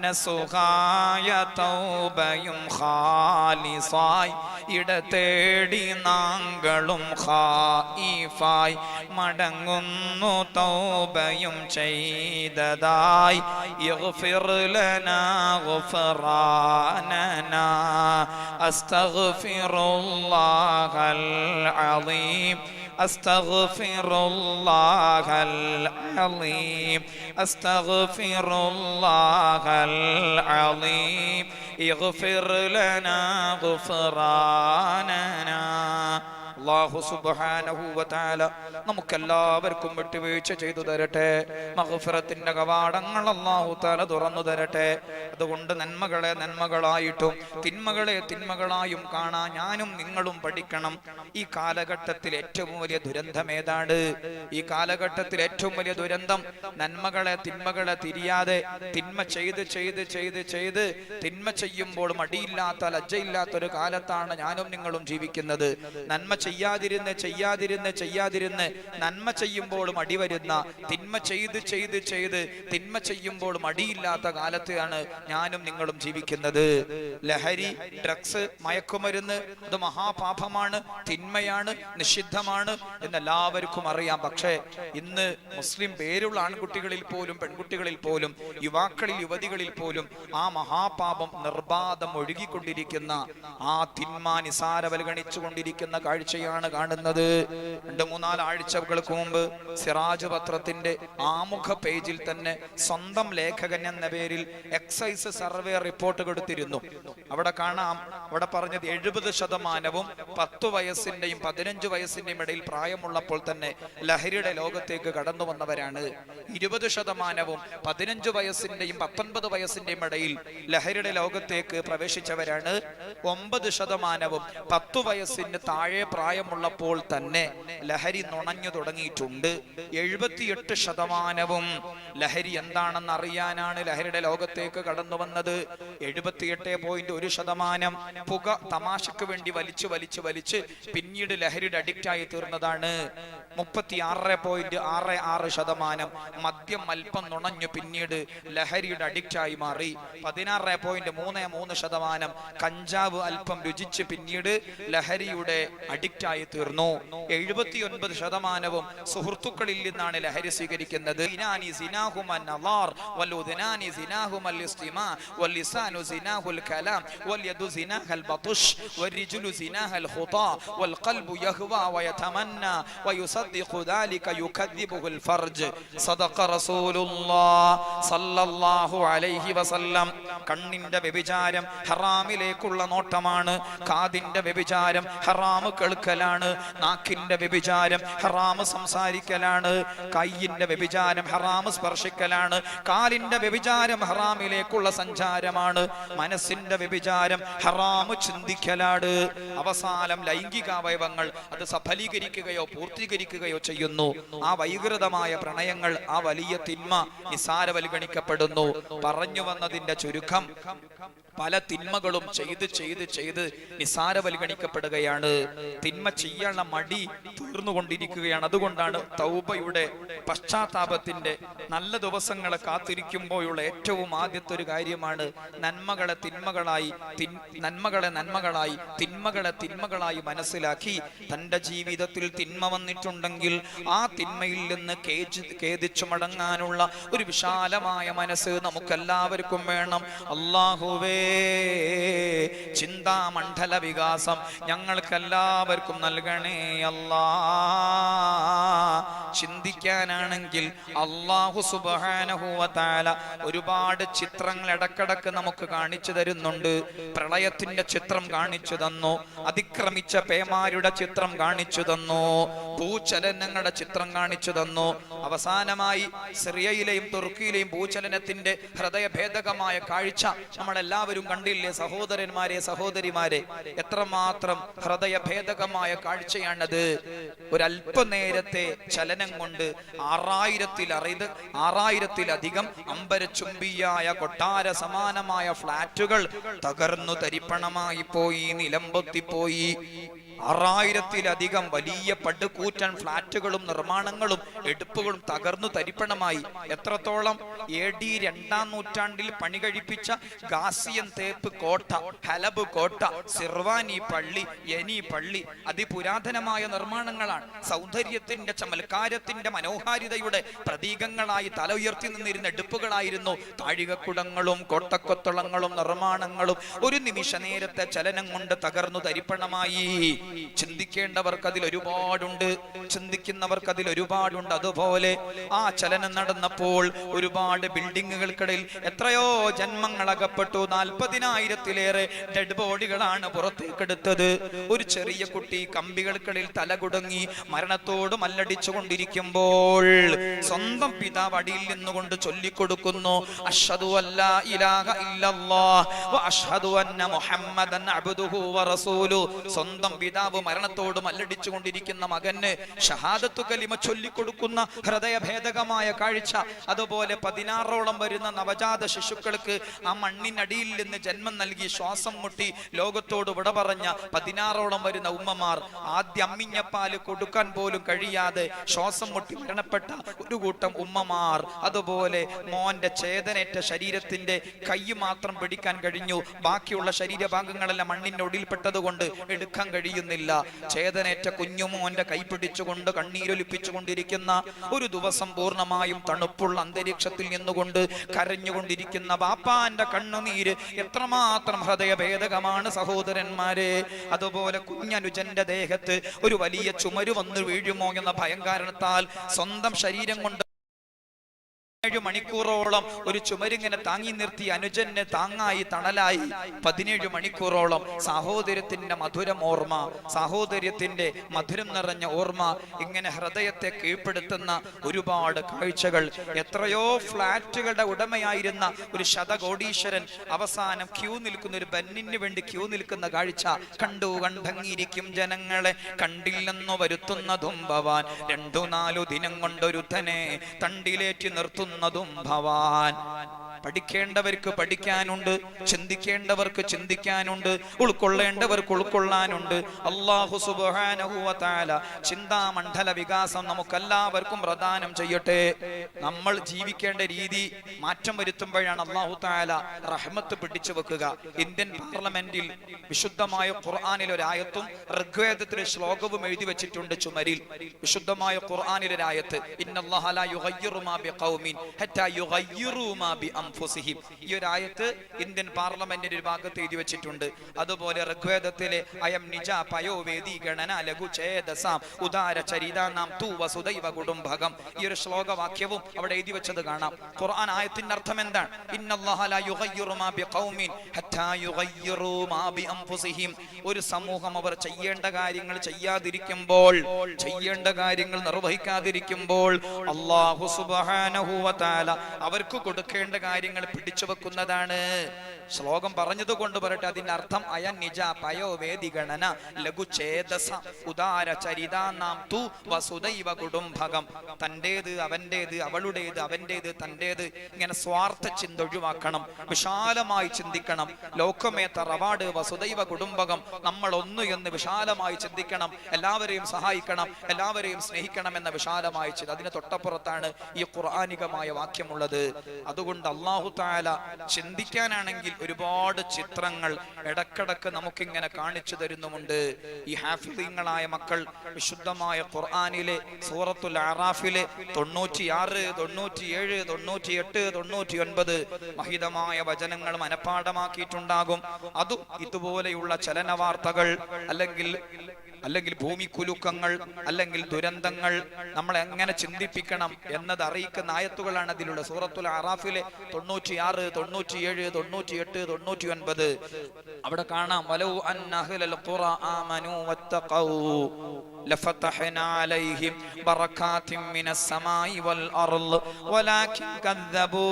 നസുഹായ തൗബയും ഖാലിസായി ഇടതേടി നാങ്കളും ഖായിഫായി മടങ്ങുന്നു തൗബയും ചെയ്തതായി ഇഗ്ഫിർ ലനാ ഗുഫ്റാനന അസ്തഗ്ഫിറുല്ലാഹൽ അലീം അസ്തഗ്ഫിറുല്ലാഹൽ അലീം അസ്തഗ്ഫിറുല്ലാഹൽ അലീം ഇഗ്ഫിർ ലനാ ഗുഫ്റാനന. അല്ലാഹു സുബ്ഹാനഹു വ തആല നമുക്കെല്ലാവർക്കും വിട്ടുവീഴ്ച ചെയ്തു തരട്ടെ. മഗ്ഫിറത്തിന്റെ കവാടങ്ങൾ അല്ലാഹു തആല തുറന്നു തരട്ടെ. അതുകൊണ്ട് നന്മകളെ നന്മകളായിട്ടും തിന്മകളെ തിന്മകളായും കാണാൻ ഞാനും നിങ്ങളും പഠിക്കണം. ഈ കാലഘട്ടത്തിൽ ഏറ്റവും വലിയ ദുരന്തം ഏതാണ്? ഈ കാലഘട്ടത്തിൽ ഏറ്റവും വലിയ ദുരന്തം നന്മകളെ തിന്മകളെ തിരിയാതെ തിന്മ ചെയ്ത് ചെയ്ത് ചെയ്ത് ചെയ്ത് തിന്മ ചെയ്യുമ്പോൾ മടിയില്ലാത്ത ലജ്ജയില്ലാത്ത ഒരു കാലത്താണ് ഞാനും നിങ്ങളും ജീവിക്കുന്നത്. നന്മ ചെയ്യാതിരുന്ന് ചെയ്യാതിരുന്ന് ചെയ്യാതിരുന്ന് നന്മ ചെയ്യുമ്പോൾ മടി വരുന്ന, തിന്മ ചെയ്ത് ചെയ്ത് ചെയ്ത് തിന്മ ചെയ്യുമ്പോൾ മടിയില്ലാത്ത കാലത്താണ് ഞാനും നിങ്ങളും ജീവിക്കുന്നത്. ലഹരി, ഡ്രഗ്സ്, മയക്കുമരുന്ന് അത് മഹാപാപമാണ്, തിന്മയാണ്, നിഷിദ്ധമാണ് എന്നെല്ലാവർക്കും അറിയാം. പക്ഷേ ഇന്ന് മുസ്ലിം പേരുള്ള ആൺകുട്ടികളിൽ പോലും പെൺകുട്ടികളിൽ പോലും യുവാക്കളിൽ യുവതികളിൽ പോലും ആ മഹാപാപം നിർബാധം ഒഴുകിക്കൊണ്ടിരിക്കുന്ന, ആ തിന്മ നിസാരവൽഗണിച്ചു കൊണ്ടിരിക്കുന്ന കാഴ്ചയാണ് കാണുന്നത്. 2-3 ആഴ്ചകൾക്ക് മുമ്പ് സിറാജ് പത്രത്തിന്റെ ആമുഖ പേജിൽ തന്നെ സ്വന്തം ലേഖകൻ എന്ന പേരിൽ എക്സൈസ് സർവേ റിപ്പോർട്ട് കൊടുത്തിരുന്നു. അവിടെ കാണാം, അവിടെ പറഞ്ഞത് 70% 10 വയസ്സിന്റെയും 15 വയസ്സിന്റെയും ഇടയിൽ പ്രായമുള്ളപ്പോൾ തന്നെ ലഹരിയുടെ ലോകത്തേക്ക് കടന്നു വന്നവരാണ്. 20% 15 വയസ്സിന്റെയും 19 വയസ്സിന്റെയും ഇടയിൽ ലഹരിയുടെ ലോകത്തേക്ക് പ്രവേശിച്ചവരാണ്. 9% 10 വയസ്സിന് താഴെ പ്രായമുള്ളപ്പോൾ തന്നെ ലഹരി നുണഞ്ഞു തുടങ്ങിയിട്ടുണ്ട്. 78% ലഹരി എന്താണെന്ന് അറിയാനാണ് ലഹരിയുടെ ലോകത്തേക്ക് കടന്നു വന്നത്. 78.1% പുക തമാശക്ക് വേണ്ടി വലിച്ചു വലിച്ചു വലിച്ച് പിന്നീട് ലഹരിയുടെ അഡിക്റ്റായി തീർന്നതാണ്. 36.66% മദ്യം അല്പം നുണഞ്ഞു പിന്നീട് ലഹരിയുടെ അഡിക്റ്റായി മാറി. 16.33% കഞ്ചാവ് അല്പം രുചിച്ച് പിന്നീട് ലഹരിയുടെ അഡിക്റ്റായി തീർന്നു. 79% സുഹൃത്തുക്കളിൽ നിന്നാണ് ലഹരി സ്വീകരിക്കുന്നത്. കണ്ണിന്റെ വ്യഭിചാരം ഹറാമിലേക്കുള്ള നോട്ടമാണ്. കാതിന്റെ വ്യഭിചാരം ഹറാമ് കേൾക്കലാണ്. നാക്കിന്റെ വ്യഭിചാരം ഹറാമ് സംസാരിക്കലാണ്. കൈയിന്റെ വ്യഭിചാരം ഹറാമ് സ്പർശിക്കലാണ്. കാലിന്റെ വ്യഭിചാരം ഹറാമിലേക്കുള്ള സഞ്ചാരമാണ്. മനസ്സിന്റെ വ്യഭിചാരം ഹറാമ് ചിന്തിക്കലാണ്. അവസാനം ലൈംഗിക അവയവങ്ങൾ അത് സഫലീകരിക്കുകയോ പൂർത്തീകരിക്കുകയോ ചെയ്യുന്നു. ആ വൈകൃതമായ പ്രണയങ്ങൾ, ആ വലിയ തിന്മ നിസാരവൽഗണിക്കപ്പെടുന്നു. പറഞ്ഞു വന്നതിന്റെ ചുരുക്കം, പല തിന്മകളും ചെയ്ത് ചെയ്ത് ചെയ്ത് നിസാരവൽഗണിക്കപ്പെടുകയാണ്. തിന്മ ചെയ്യാനുള്ള മടി തീർന്നുകൊണ്ടിരിക്കുകയാണ്. അതുകൊണ്ടാണ് തൗബയുടെ, പശ്ചാത്താപത്തിന്റെ നല്ല ദിവസങ്ങളെ കാത്തിരിക്കുമ്പോഴുള്ള ഏറ്റവും ആദ്യത്തെ ഒരു കാര്യമാണ് നന്മകളെ തിന്മകളായി, നന്മകളെ നന്മകളായി, തിന്മകളെ തിന്മകളായി മനസ്സിലാക്കി തന്റെ ജീവിതത്തിൽ തിന്മ വന്നിട്ടുണ്ടെങ്കിൽ ആ തിന്മയിൽ നിന്ന് ഖേദിച്ചു മടങ്ങാനുള്ള ഒരു വിശാലമായ മനസ്സ് നമുക്കെല്ലാവർക്കും വേണം. അല്ലാഹുവേ, ചിന്താമണ്ഡല വികാസം ഞങ്ങൾക്കെല്ലാവർക്കും നൽകണേ അല്ലാ. ചിന്തിക്കാനാണെങ്കിൽ അല്ലാഹു സുബ്ഹാനഹു വ തആല ഒരുപാട് ചിത്രങ്ങൾ ഇടക്കിടക്ക് നമുക്ക് കാണിച്ചു തരുന്നുണ്ട്. പ്രളയത്തിന്റെ ചിത്രം കാണിച്ചു തന്നു, അതിക്രമിച്ച പേമാരുടെ ചിത്രം കാണിച്ചു തന്നു, ഭൂചലനങ്ങളുടെ ചിത്രം കാണിച്ചു തന്നു. അവസാനമായി സിറിയയിലെയും തുർക്കിയിലെയും ഭൂചലനത്തിന്റെ ഹൃദയഭേദകമായ കാഴ്ച നമ്മളെല്ലാവരും കണ്ടില്ലേ സഹോദരന്മാരെ, സഹോദരിമാരെ? എത്രമാത്രം ഹൃദയഭേദകമായ കാഴ്ചയാണത്. ഒരല്പനേരത്തെ ചലനം കൊണ്ട് 6000-ലധികം അമ്പരചുംബിയായ കൊട്ടാര സമാനമായ ഫ്ളാറ്റുകൾ തകർന്നു തരിപ്പണമായി പോയി, നിലംപൊത്തിപ്പോയി. 6000-ലധികം വലിയ പടുകൂറ്റൻ ഫ്ളാറ്റുകളും നിർമ്മാണങ്ങളും എടുപ്പുകളും തകർന്നു തരിപ്പണമായി. എത്രത്തോളം? AD 2-ാം നൂറ്റാണ്ടിൽ പണി കഴിപ്പിച്ച ഗാസിയൻ തേപ്പ് കോട്ട, ഹലബ് കോട്ട, സിർവാനി പള്ളി, യനി പള്ളി അതിപുരാതനമായ നിർമ്മാണങ്ങളാണ്. സൗന്ദര്യത്തിന്റെ, ചമൽക്കാരത്തിന്റെ, മനോഹാരിതയുടെ പ്രതീകങ്ങളായി തല ഉയർത്തി നിന്നിരുന്ന എടുപ്പുകളായിരുന്നു. താഴികക്കുടങ്ങളും കോട്ടക്കൊത്തളങ്ങളും നിർമ്മാണങ്ങളും ഒരു നിമിഷ നേരത്തെ ചലനം കൊണ്ട് തകർന്നു തരിപ്പണമായി. ചിന്തിക്കേണ്ടവർക്ക് അതിൽ ഒരുപാടുണ്ട്, ചിന്തിക്കുന്നവർക്ക് അതിൽ ഒരുപാടുണ്ട്. അതുപോലെ ആ ചലനം നടന്നപ്പോൾ ഒരുപാട് ബിൽഡിങ്ങുകൾക്കിടയിൽ എത്രയോ ജന്മങ്ങൾ അകപ്പെട്ടു. 40,000-ലേറെ ഡെഡ് ബോഡികളാണ് പുറത്തേക്കെടുത്തത്. ഒരു ചെറിയ കുട്ടി കമ്പികൾക്കിടയിൽ തലകുടങ്ങി മരണത്തോട് മല്ലടിച്ചു കൊണ്ടിരിക്കുമ്പോൾ സ്വന്തം പിതാവ് അടിയിൽ നിന്നുകൊണ്ട് ചൊല്ലിക്കൊടുക്കുന്നു, അഷ്ഹദു അല്ലാ ഇലാഹ ഇല്ലല്ലാഹ് വ അഷ്ഹദു അന്ന മുഹമ്മദൻ അബ്ദുഹു വ റസൂലുഹു. സ്വന്തം പിതാവ് മരണത്തോട് മല്ലടിച്ചു കൊണ്ടിരിക്കുന്ന മകന് ഷഹാദത്തു കലിമ ചൊല്ലിക്കൊടുക്കുന്ന ഹൃദയഭേദകമായ കാഴ്ച. അതുപോലെ 16ഓളം വരുന്ന നവജാത ശിശുക്കൾക്ക് ആ മണ്ണിനടിയിൽ നിന്ന് ജന്മം നൽകി ശ്വാസം മുട്ടി ലോകത്തോട് വിട പറഞ്ഞ 16ഓളം വരുന്ന ഉമ്മമാർ, ആദ്യ അമ്മിഞ്ഞപ്പാല് കൊടുക്കാൻ പോലും കഴിയാതെ ശ്വാസം മുട്ടി മരണപ്പെട്ട ഒരു കൂട്ടം ഉമ്മമാർ. അതുപോലെ മോന്റെ ചേതനേറ്റ ശരീരത്തിന്റെ കൈ മാത്രം പിടിക്കാൻ കഴിഞ്ഞു, ബാക്കിയുള്ള ശരീരഭാഗങ്ങളെല്ലാം മണ്ണിനൊടിയിൽപ്പെട്ടത് കൊണ്ട് എടുക്കാൻ കഴിയുന്നില്ല. ചേതനേറ്റ കുഞ്ഞുമോന്റെ കൈ പിടിച്ചുകൊണ്ട് കണ്ണീരൊലിപ്പിച്ചുകൊണ്ടിരിക്കുന്ന ഒരു ദിവസം പൂർണ്ണമായും തണുപ്പുള്ള അന്തരീക്ഷത്തിൽ നിന്നുകൊണ്ട് കരഞ്ഞുകൊണ്ടിരിക്കുന്ന ബാപ്പാന്റെ കണ്ണുനീര് എത്രമാത്രം ഹൃദയഭേദകമാണ് സഹോദരന്മാരെ. അതുപോലെ കുഞ്ഞനുജന്റെ ദേഹത്ത് ഒരു വലിയ ചുമര് വന്നു വീഴുമോ എന്ന ഭയം കാരണത്താൽ സ്വന്തം ശരീരം കൊണ്ട് 17 മണിക്കൂറോളം ഒരു ചുമരിങ്ങനെ താങ്ങി നിർത്തി അനുജന് താങ്ങായി തണലായി 17 മണിക്കൂറോളം സഹോദര്യത്തിന്റെ മധുരം ഓർമ്മ, സഹോദര്യത്തിന്റെ മധുരം നിറഞ്ഞ ഓർമ്മ, ഇങ്ങനെ ഹൃദയത്തെ കീഴ്പ്പെടുത്തുന്ന ഒരുപാട് കാഴ്ചകൾ. എത്രയോ ഫ്ലാറ്റുകളുടെ ഉടമയായിരുന്ന ഒരു ശതകോടീശ്വരൻ അവസാനം ക്യൂ നിൽക്കുന്ന ഒരു ബന്നിന് വേണ്ടി ക്യൂ നിൽക്കുന്ന കാഴ്ച കണ്ടു. കണ്ടങ്ങിയിരിക്കും ജനങ്ങളെ കണ്ടില്ലെന്നു വരുത്തുന്നതും ഭവാൻ, 2-4 ദിനം കൊണ്ടൊരുത്തനെ തണ്ടിലേറ്റി നിർത്തുന്ന ഭവാൻ. പഠിക്കേണ്ടവർക്ക് പഠിക്കാനുണ്ട്, ചിന്തിക്കേണ്ടവർക്ക് ചിന്തിക്കാനുണ്ട്, ഉൾക്കൊള്ളേണ്ടവർക്ക് ഉൾക്കൊള്ളാനുണ്ട്. അല്ലാഹു സുബ്ഹാനഹു വ തആല ചിന്താമണ്ഡല വികാസം നമുക്കെല്ലാവർക്കും പ്രദാനം ചെയ്യട്ടെ. നമ്മൾ ജീവിക്കേണ്ട രീതി മാറ്റം വരുത്തുമ്പോഴാണ് അല്ലാഹു തആല റഹ്മത്ത് പിടിച്ചു വെക്കുക. ഇന്ത്യൻ പാർലമെന്റിൽ വിശുദ്ധമായ ഖുർആനിൽ ഒരു ആയത്തും ഋഗ്വേദത്തിലെ ശ്ലോകവും എഴുതി വെച്ചിട്ടുണ്ട് ചുമരിൽ. വിശുദ്ധമായ ഖുർആനിലെ ഒരു ആയത്ത്, ഇന്നല്ലാഹ ലാ യുഗയ്യിറു മാ ബിഖൗമിൻ ഹത്താ യുഗയ്യിറു മാ ബി ഈ ഒരു ആയത്ത് ഇന്ത്യൻ പാർലമെന്റിന്റെ ഒരു ഭാഗത്ത് എഴുതി വെച്ചിട്ടുണ്ട്. അതുപോലെ ഋഗ്വേദത്തിലെ അയം നിജ പയോ വേദി ഗണന ലഘു ഛേദസാം ഉദാര ചരിതാനാം തു വസുദൈവ കുടുംബകം, ഈ ഒരു ശ്ലോകവാക്യവും അവിടെ എഴുതി വെച്ചത് കാണാം. ഖുർആൻ ആയത്തിന്റെ അർത്ഥം എന്താണ്? ഇന്നല്ലാഹ ലാ യുഗയ്യിറു മാ ബിഖൗമിൻ ഹത്താ യുഗയ്യിറു മാ ബി അൻഫുസിഹിം. ഒരു സമൂഹം അവർ ചെയ്യേണ്ട കാര്യങ്ങൾ ചെയ്യാതിരിക്കുമ്പോൾ, ചെയ്യേണ്ട കാര്യങ്ങൾ നിർവഹിക്കാതിരിക്കുമ്പോൾ അല്ലാഹു സുബ്ഹാനഹു വ തആല അവർക്ക് കൊടുക്കേണ്ട കാര്യങ്ങൾ പിടിച്ചു വെക്കുന്നതാണ്. ശ്ലോകം പറഞ്ഞത് കൊണ്ട് പറയട്ടെ, അതിന്റെ അർത്ഥം അയൻ നിജ പയോ വേദി ഗണന ലഘു ഛേദസ ഉദാര ചരിതാനാം തു വസുദൈവ കുടുംബകം. തന്റേത് അവന്റേത്, അവളുടേത് അവന്റേത്, തന്റേത്, ഇങ്ങനെ സ്വാർത്ഥ ചിന്ത ഒഴിവാക്കണം, വിശാലമായി ചിന്തിക്കണം. ലോകമേ തറവാട് വസുദൈവ കുടുംബകം, നമ്മൾ ഒന്ന് എന്ന് വിശാലമായി ചിന്തിക്കണം. എല്ലാവരെയും സഹായിക്കണം, എല്ലാവരെയും സ്നേഹിക്കണം എന്ന വിശാലമായി ചിന്ത. അതിന് തൊട്ടപ്പുറത്താണ് ഈ ഖുർആനികമായ വാക്യമുള്ളത്. അതുകൊണ്ട് അല്ലാഹു തആല ചിന്തിക്കാനാണെങ്കിൽ ഒരുപാട് ചിത്രങ്ങൾ ഇടക്കിടക്ക് നമുക്കിങ്ങനെ കാണിച്ചു തരുന്നുമുണ്ട്. ഈ ഹാഫിദീങ്ങളായ മക്കൾ വിശുദ്ധമായ ഖുർആനിലെ സൂറത്തുൽ അറാഫിലെ 96, 97, 98, 99 മഹിതമായ വചനങ്ങൾ മനഃപ്പാഠമാക്കിയിട്ടുണ്ടാകും. അതും ഇതുപോലെയുള്ള ചലന വാർത്തകൾ അല്ലെങ്കിൽ ഭൂമിക്കുലുക്കങ്ങൾ, അല്ലെങ്കിൽ ദുരന്തങ്ങൾ നമ്മളെ എങ്ങനെ ചിന്തിപ്പിക്കണം എന്നത് അറിയിക്കുന്ന ആയത്തുകളാണ് അതിലുള്ള. സൂറത്തുൽ അറാഫിലെ 96, 97, 98, 99 അവിടെ കാണാം, വലൗ അന്ന അഹ്ലൽ ഖുറ ആമനൂ വത്തഖൗ ലഫതഹ്നാ അലൈഹിം ബറകാതിൻ മിനസ് സമാഇ വൽ അർള് വലാകിൻ കദ്ദബൂ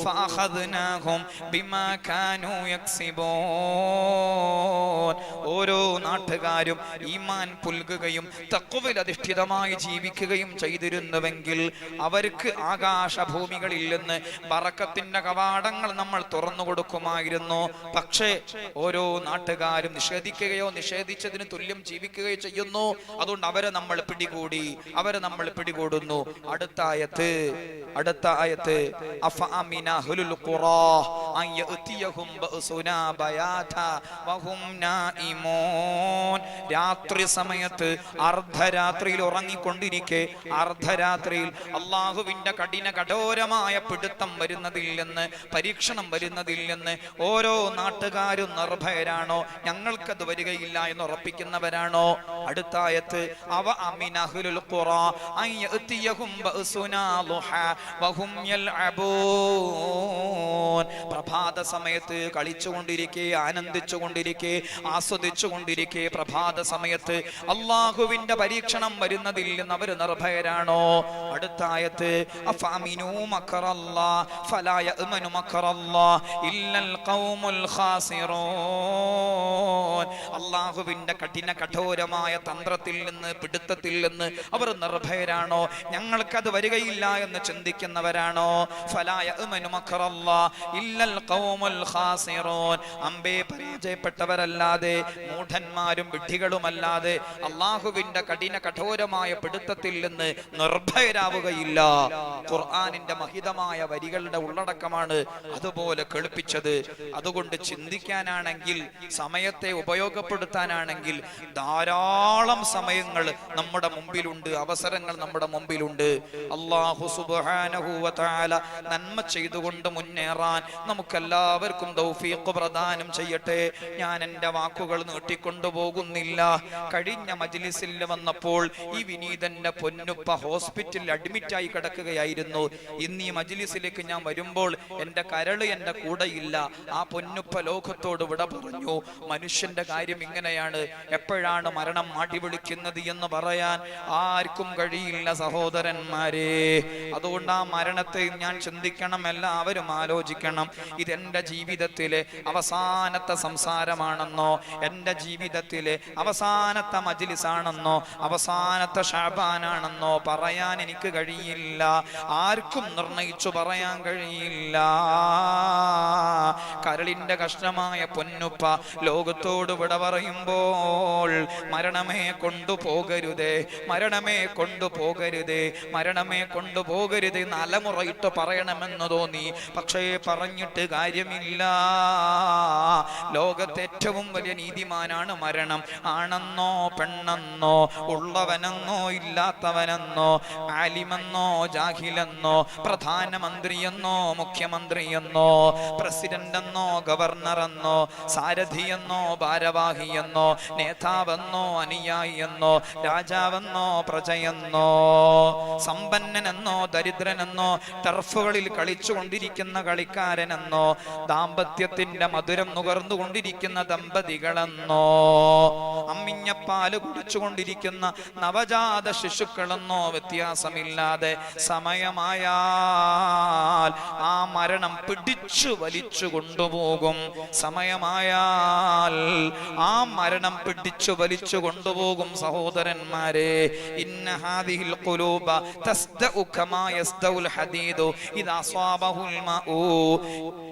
ഫഅഖദ്നാഹും ബിമാ കാനൂ യക്സിബൂൻ. ഓരോ നാട്ടുകാരും ഈമാൻ പുൽകുകയും തഖ്വയിൽ അധിഷ്ഠിതമായി ജീവിക്കുകയും ചെയ്തിരുന്നുവെങ്കിൽ അവർക്ക് ആകാശഭൂമികളിൽ നിന്ന് ബറക്കത്തിന്റെ കവാടങ്ങൾ നമ്മൾ തുറന്നു കൊടുക്കുമായിരുന്നു. പക്ഷേ ഓരോ നാട്ടുകാരും നിഷേധിക്കുകയോ നിഷേധിച്ചതിന് തുല്യം ജീവിക്കുകയോ ജീവിക്കുകയും ചെയ്യുന്നു. അതുകൊണ്ട് അവരെ നമ്മൾ പിടികൂടുന്നു. അടുത്ത ആയത്ത് അഫഅമിന അഹ്ലുൽ ഖുറാ അൻ യഅതിയഹും ബഅസുനാ ബയാതാ വഹും നായിമൂൻ. രാത്രി സമയത്ത് അർദ്ധരാത്രിയിൽ ഉറങ്ങിക്കൊണ്ടിരിക്കെ അർദ്ധരാത്രിയിൽ അള്ളാഹുവിന്റെ കഠോരമായ പിടുത്തം വരുന്നതിൽ നിന്ന്, പരീക്ഷണം വരുന്നതിൽ നിന്ന് ഓരോ നാട്ടുകാരും നിർഭയരാണോ? ഞങ്ങൾക്കത് വരികയില്ല എന്ന് ഉറപ്പിക്കുന്നവരാണോ? അടുത്ത ആയത്ത് അവ അമിന അഹ്ലുൽ ഖുറാ അൻ യഅതിയഹും ബഅസുനാ ളുഹാ വഹും യൽഅബൂൻ. പ്രഭാത സമയത്ത് കളിച്ചുകൊണ്ടിരിക്കെ, ആനന്ദിച്ചുകൊണ്ടിരിക്കെ, ആസ്വദിച്ചുകൊണ്ടിരിക്കെ പ്രഭാത സമയത്ത് അള്ളാഹുവിന്റെ പരീക്ഷണം വരുന്നതിൽ നിന്ന് അവർ നിർഭയരാണോ? അടുത്ത ആയത്ത് അഫഅമിനൂ മക്റല്ലാഹ് ഫലാ യഅ്മനു മക്റല്ലാഹ് ഇല്ലൽ ഖൗമുൽ ഖാസിറൂൻ. അള്ളാഹുവിന്റെ കഠോരമായ തന്ത്രത്തിൽ നിന്ന്, പിടുത്തത്തിൽ നിന്ന് അവർ നിർഭയരാണോ? ഞങ്ങൾക്കത് വരികയില്ല എന്ന് ചിന്തിക്കുന്നവരാണോ? ഫലാ യഅ്മനു മക്റല്ലാഹ് ഇല്ലൽ ഖൗമുൽ ഖാസിറൂൻ. അമ്പേ പരാജയപ്പെട്ടവരല്ലാതെ, മൂഢന്മാരും വിഡ്ഢികളുമല്ലാതെ അള്ളാഹുവിന്റെ കഠോരമായ പിടുത്തത്തിൽ നിന്ന് നിർഭയരാവുകയില്ല. ഖുർആനിന്റെ മഹിതമായ വരികളുടെ ഉള്ളടക്കമാണ് അതുപോലെ കേൾപ്പിച്ചത്. അതുകൊണ്ട് ചിന്തിക്കാനാണെങ്കിൽ, സമയത്തെ ഉപയോഗപ്പെടുത്താനാണെങ്കിൽ ധാരാളം സമയങ്ങൾ നമ്മുടെ മുമ്പിലുണ്ട്, അവസരങ്ങൾ നമ്മുടെ മുമ്പിലുണ്ട്. അല്ലാഹു സുബ്ഹാനഹു വ തആല നന്മ ചെയ്തുകൊണ്ട് മുന്നേറാൻ നമുക്കെല്ലാവർക്കും തൗഫീഖ് പ്രദാനം ചെയ്യട്ടെ. ഞാൻ എൻ്റെ വാക്കുകൾ നീട്ടിക്കൊണ്ടുപോകുന്നില്ല. കഴിഞ്ഞ മജ്ലിസിൽ വന്നപ്പോൾ ഈ വിനീതന്റെ പൊന്നുപ്പ ഹോസ്പിറ്റലിൽ അഡ്മിറ്റായി കിടക്കുകയായിരുന്നു. ഇന്ന് ഈ മജ്ലിസിലേക്ക് ഞാൻ വരുമ്പോൾ എൻ്റെ കരള് എൻ്റെ കൂടെയില്ല. ആ പൊന്നുപ്പ ലോകത്തോട് വിട പറഞ്ഞു. മനുഷ്യന്റെ കാര്യം ഇങ്ങനെയാണ്, എപ്പോഴാണ് മരണം മാടി വിളിക്കുന്നത് എന്ന് പറയാൻ ആർക്കും കഴിയില്ല സഹോദരന്മാരെ. അതുകൊണ്ട് ആ മരണത്തെ ഞാൻ ചിന്തിക്കണം, എല്ലാവരും ആലോചിക്കണം. ഇതെന്റെ ജീവിതത്തിലെ അവസാനത്തെ സംസാരമാണെന്നോ, എൻ്റെ ജീവിതത്തിലെ അവസാനത്തെ മജ്ലിസാണെന്നോ, അവസാനത്തെ ഷഅബാനാണെന്നോ പറയാൻ എനിക്ക് കഴിയില്ല. ആർക്കും നിർണയിച്ചു പറയാൻ കഴിയില്ല. കരളിന്റെ കഷ്ണമായ പൊന്നുപ്പ ലോകത്തോട് വിട പറയുമ്പോൾ മരണമേ കൊണ്ടുപോകരുതേ, മരണമേ കൊണ്ടുപോകരുതേ, മരണമേ കൊണ്ടുപോകരുതേ നലമുറയിട്ട് പറയണമെന്ന് തോന്നി. പക്ഷേ പറഞ്ഞിട്ട് കാര്യമില്ല. ലോകത്തെ ഏറ്റവും വലിയ നീതിമാനാണ് മരണം. ആണെന്നോ പെണ്ണെന്നോ, ഉള്ളവനെന്നോ ഇല്ലാത്തവനെന്നോ, ആലിമെന്നോ ജാഹിലെന്നോ, പ്രധാനമന്ത്രിയെന്നോ മുഖ്യമന്ത്രിയെന്നോ, പ്രസിഡന്റെന്നോ ഗവർണറെന്നോ, സാരഥിയെന്നോ ഭാരവാഹിയെന്നോ, നേതാവെന്നോ അനുയായിയെന്നോ, രാജാവെന്നോ പ്രജയെന്നോ, സമ്പന്നനെന്നോ ദരിദ്രനെന്നോ, ടർഫുകളിൽ കളിച്ചുകൊണ്ടിരിക്കുന്ന കളിക്കാരനെന്നോ, ദാമ്പത്യത്തിന്റെ മധുരം നുകർന്നുകൊണ്ടിരിക്കുന്ന ദമ്പതികളെന്നോ, അമ്മിഞ്ഞപ്പാല് കുടിച്ചുകൊണ്ടിരിക്കുന്ന നവജാത ശിശുക്കളെന്നോ വ്യത്യാസമില്ലാതെ സമയമായാൽ ആ മരണം പിടിച്ചു വലിച്ചു കൊണ്ടുപോകും. സമയമായാൽ ആ മരണം പിടിച്ചു വലിച്ചു കൊണ്ടുപോകും. സഹോദരന്മാരെ, ഇന്ന ഹാദിഹിൽ ഖുലൂബ തസ്ദഉ കമാ യസ്ദഉൽ ഹദീദു ഇദാ അസ്വാബഹുൽ മഉ.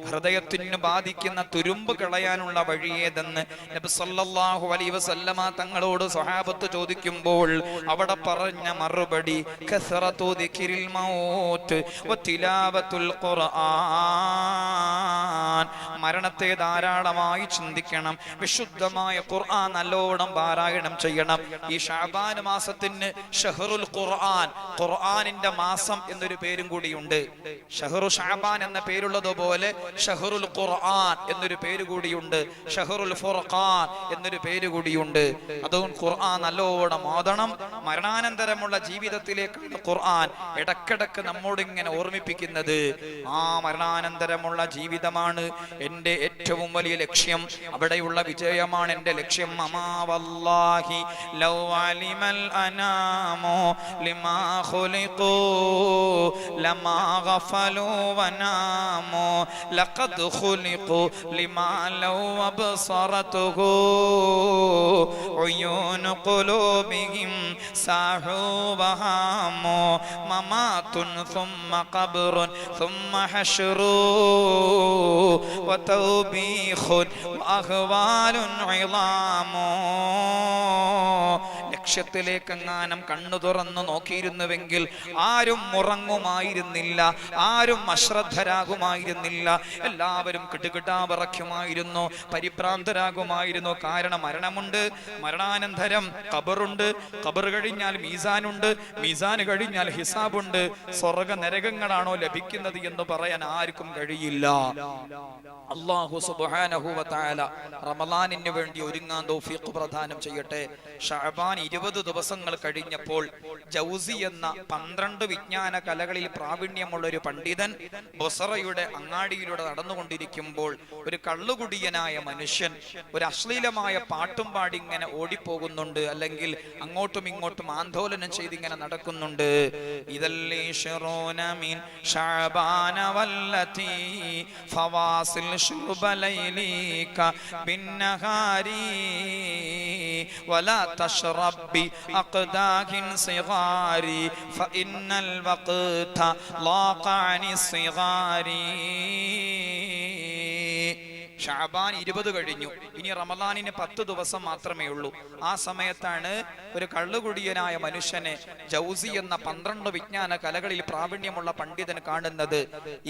ഹൃദയത്തിന് ബാധിക്കുന്ന തുരുമ്പ് കളയാനുള്ള വഴിയേതെന്ന് നബി സല്ലല്ലാഹു അലൈഹി വസല്ലമ തങ്ങളോട് സ്വഹാബത്ത് ചോദിക്കുമ്പോൾ അവിടെ പറഞ്ഞ മറുപടി കസറതു ദിക്രിൽ മൗത്ത് വതിലാവത്തുൽ ഖുർആൻ. മരണത്തെ ധാരാളമായി ചിന്തിക്കണം. വിശുദ്ധമായ ഖുർആൻ നല്ലോണം പാരായണം ചെയ്യണം. ഈ ശഅബാൻ മാസത്തിന് ഷഹറുൽ ഖുർആൻ, ഖുർആനിന്റെ മാസം എന്നൊരു പേരും കൂടിയുണ്ട്. ഷഹറു ശഅബാൻ എന്ന പേരുള്ളതുപോലെ ഷഹറുൽ ഖുർആൻ എന്നൊരു പേര് കൂടിയുണ്ട്. ഷഹറുൽ ഫുർഖാൻ എന്നൊരു പേര് കൂടിയുണ്ട്. അതുകൊണ്ട് ഖുർആൻ നല്ലോണം ഓതണം. മരണാനന്തരമുള്ള ജീവിതത്തിലേക്കാണ് ഖുർആൻ ഇടക്കിടക്ക് നമ്മോട് ഇങ്ങനെ ഓർമ്മിപ്പിക്കുന്നത്. ആ മരണാനന്തരമുള്ള ജീവിതമാണ് എൻ്റെ ഏറ്റവും വലിയ ലക്ഷ്യം. അവിടെയുള്ള വിജയമാണ് എൻ്റെ ലക്ഷ്യം. അമാ വല്ലാഹി ലൗ അലിമൽ അനാമു ലിമാ ഖുലിഖു ലമാ ഗഫലു വനാമു ലഖദ് ഖുലിഖു ലിമാ ലൗ അബ്സറതുഹു ഉയൂനു ഖുലൂബിഹിം സാഹു വഹാമു മമാതുൻ സുമ്മ ഖബ്റുൻ സുമ്മ ഹശ്റു وتوبيخ وأهوال عظام. ലക്ഷ്യത്തിലേക്കെങ്ങാനും കണ്ണു തുറന്നു നോക്കിയിരുന്നുവെങ്കിൽ ആരും ഉറങ്ങുമായിരുന്നില്ല, ആരും അശ്രദ്ധരാകുമായിരുന്നില്ല, എല്ലാവരും കിടുകിടാ വിറയ്ക്കുമായിരുന്നു, പരിഭ്രാന്തരാകുമായിരുന്നു. കാരണം മരണമുണ്ട്, മരണാനന്തരം ഖബറുണ്ട്, ഖബർ കഴിഞ്ഞാൽ മീസാനുണ്ട്, മീസാൻ കഴിഞ്ഞാൽ ഹിസാബുണ്ട്. സ്വർഗ നരകങ്ങളാണോ ലഭിക്കുന്നത് എന്ന് പറയാൻ ആർക്കും കഴിയില്ല. അല്ലാഹു സുബ്ഹാനഹു വ തആല റമളാനിന് വേണ്ടി ഒരുങ്ങാൻ തൗഫീഖ് പ്രദാനം ചെയ്യട്ടെ. ശഅബാൻ 20 ദിവസങ്ങൾ കഴിഞ്ഞപ്പോൾ ജൗസി എന്ന 12 വിജ്ഞാന കലകളിൽ പ്രാവീണ്യമുള്ള ഒരു പണ്ഡിതൻ ബൊസറയുടെ അങ്ങാടിയിലൂടെ നടന്നുകൊണ്ടിരിക്കുമ്പോൾ ഒരു കള്ളുകുടിയനായ മനുഷ്യൻ ഒരു അശ്ലീലമായ പാട്ടും പാടി ഇങ്ങനെ ഓടിപ്പോകുന്നുണ്ട്, അല്ലെങ്കിൽ അങ്ങോട്ടും ഇങ്ങോട്ടും ആന്തോലനം ചെയ്ത് ഇങ്ങനെ നടക്കുന്നുണ്ട്. ഇദല്ലി ശറൂന മിൻ ശഅബാന വല്ലതി ഫവാസിൽ ശുർബ ലൈലിക ബിന്നഹാരി വലാ തശ്റബ് ബി അഖ്ദാഹിൻ സിഗാരി ഫഇന്നൽ വഖത ലാഖഅനി സിഗാരി. ഷഅബാൻ 20 കഴിഞ്ഞു, ഇനി റമളാനിന് 10 ദിവസം മാത്രമേ ഉള്ളൂ. ആ സമയത്താണ് ഒരു കള്ളുകുടിയനായ മനുഷ്യനെ ജൗസി എന്ന 12 വിജ്ഞാന കലകളിൽ പ്രാവീണ്യമുള്ള പണ്ഡിതൻ കാണുന്നത്.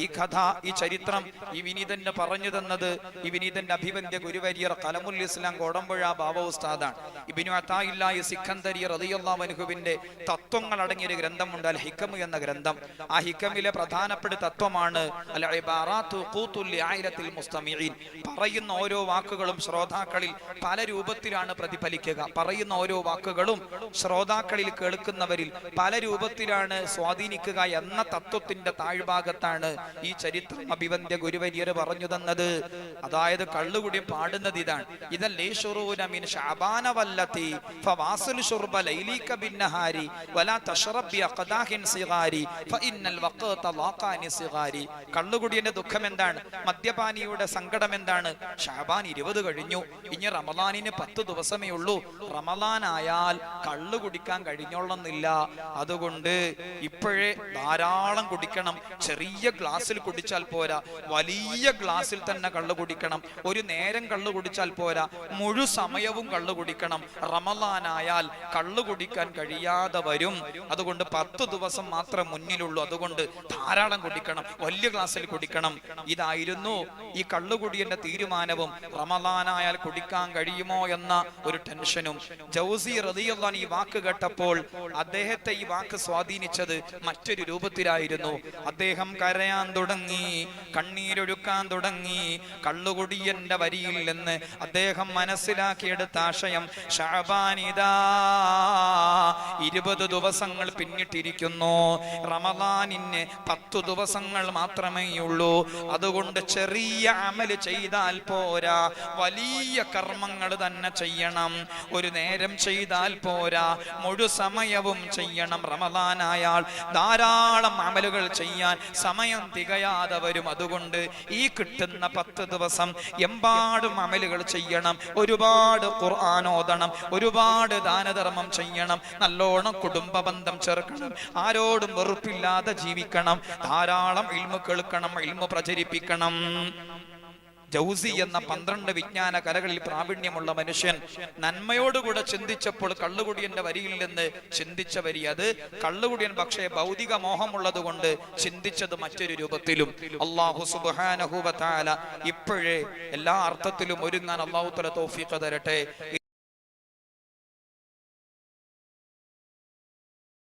ഈ കഥ, ഈ ചരിത്രം ഈ വിനീതന് പറഞ്ഞു തന്നത് ഈ വിനീതന്റെ അഭിവന്ദ്യ ഗുരുവര്യർ ഖലമുൽ ഇസ്ലാം കോടമ്പുഴ ബാവ ഉസ്താദാണ്. ഇബ്നു അതാഇല്ലാഹി സിക്കന്ദരി റളിയല്ലാഹു അൻഹുവിന്റെ തത്വങ്ങൾ അടങ്ങിയ ഒരു ഗ്രന്ഥമുണ്ട്, അൽ ഹിക്മ എന്ന ഗ്രന്ഥം. ആ ഹിക്മിലെ പ്രധാനപ്പെട്ട തത്വമാണ് അൽ ഇബാറാത്തു ഖൂതുൽ ലിആയിലത്തിൽ മുസ്തമിഈൻ. പറയുന്ന ഓരോ വാക്കുകളും ശ്രോതാക്കളിൽ പല രൂപത്തിലാണ് പ്രതിഫലിക്കുക. പറയുന്ന ഓരോ വാക്കുകളും ശ്രോതാക്കളിൽ കേൾക്കുന്നവരിൽ പല രൂപത്തിലാണ് സ്വാധീനിക്കുക എന്ന തത്വത്തിന്റെ താഴ്ഭാഗത്താണ് ഈ ചരിത്രം അഭിവന്ദ്യ ഗുരുവര്യർ പറഞ്ഞു തന്നത്. അതായത് കള്ളുകുടി പാടുന്നത് ഇതാണ്: ഇദല്ലി ശുറൂന മിൻ ശഅബാന വല്ലതി ഫവാസിൽ ശുർബ ലൈലിക ബിന്നഹാരി വലാ തശ്റബ് ബി അഖദാഹിൻ സിഗാരി ഫഇന്നൽ വഖത ലാഖാനി സിഗാരി. കള്ളുകുടിയുടെ ദുഃഖം എന്താണ്? മദ്യപാനിയുടെ സങ്കടം എന്താണ്? ശഅബാൻ 20 കഴിഞ്ഞു, ഇനി റമളാനിന് 10 ദിവസമേ ഉള്ളൂ. റമളാനായാൽ കള്ളു കുടിക്കാൻ കഴിഞ്ഞോളന്നില്ല. അതുകൊണ്ട് ഇപ്പോഴേ ധാരാളം കുടിക്കണം. ചെറിയ ഗ്ലാസ്സിൽ കുടിച്ചാൽ പോരാ, വലിയ ഗ്ലാസ്സിൽ തന്നെ കള്ളു കുടിക്കണം. ഒരു നേരം കള്ളു കുടിച്ചാൽ പോരാ, മുഴു സമയവും കള്ളു കുടിക്കണം. റമളാനായാൽ കള്ളു കുടിക്കാൻ കഴിയാതെ വരും. അതുകൊണ്ട് 10 ദിവസം മാത്രം മുന്നിലുള്ളൂ. അതുകൊണ്ട് ധാരാളം കുടിക്കണം, വലിയ ഗ്ലാസ്സിൽ കുടിക്കണം. ഇതായിരുന്നു ഈ കള്ളുകുടിയന്റെ തീരുമാനവും. റമളാനായാൽ കുടിക്കാൻ കഴിയുമോ എന്ന ഒരു ടെൻഷനും. ജൗസി റളിയല്ലാഹു അൻഹു ഈ വാക്ക് കേട്ടപ്പോൾ അദ്ദേഹത്തെ ഈ വാക്ക് സ്വാധീനിച്ചത് മറ്റൊരു രൂപത്തിലായിരുന്നു. അദ്ദേഹം കരയാൻ തുടങ്ങി, കണ്ണീരൊഴുക്കാൻ തുടങ്ങി. കള്ളുകുടിയന്റെ വരിയിൽ നിന്ന് അദ്ദേഹം മനസ്സിലാക്കിയെടുത്ത ആശയം, ശഅബാനിദാ 20 ദിവസങ്ങൾ പിന്നിട്ടിരിക്കുന്നു, റമളാനിന് 10 ദിവസങ്ങൾ മാത്രമേ ഉള്ളൂ. അതുകൊണ്ട് ചെറിയ അമൽ ചെയ്താൽ പോരാ, വലിയ കർമ്മങ്ങൾ തന്നെ ചെയ്യണം. ഒരു നേരം ചെയ്താൽ പോരാ, മുഴു സമയവും ചെയ്യണം. റമളാനായാൽ ധാരാളം അമലുകൾ ചെയ്യാൻ സമയം തികയാതെ വരും. അതുകൊണ്ട് ഈ കിട്ടുന്ന 10 ദിവസം എമ്പാടും അമലുകൾ ചെയ്യണം. ഒരുപാട് ഖുർആൻ ഓതണം, ഒരുപാട് ദാനധർമ്മം ചെയ്യണം, നല്ലോണം കുടുംബ ബന്ധം ചേർക്കണം, ആരോടും വെറുപ്പില്ലാതെ ജീവിക്കണം, ധാരാളം ഇൽമു കേൾക്കണം, ഇൽമു പ്രചരിപ്പിക്കണം. ജൗസി എന്ന 12 വിജ്ഞാന കലകളിൽ പ്രാവീണ്യമുള്ള മനുഷ്യൻ നന്മയോടുകൂടെ ചിന്തിച്ചപ്പോൾ കള്ളുകുടിയന്റെ വരിയിൽ നിന്ന് ചിന്തിച്ച വരി അത് കള്ളുകുടിയൻ പക്ഷേ ഭൗതിക മോഹമുള്ളത് കൊണ്ട് ചിന്തിച്ചത് മറ്റൊരു രൂപത്തിലും. അല്ലാഹു സുബ്ഹാനഹു വ തആല ഇപ്പോഴേ എല്ലാ അർത്ഥത്തിലും ഒരുങ്ങാൻ അല്ലാഹു തആല തൗഫീഖ് തരട്ടെ.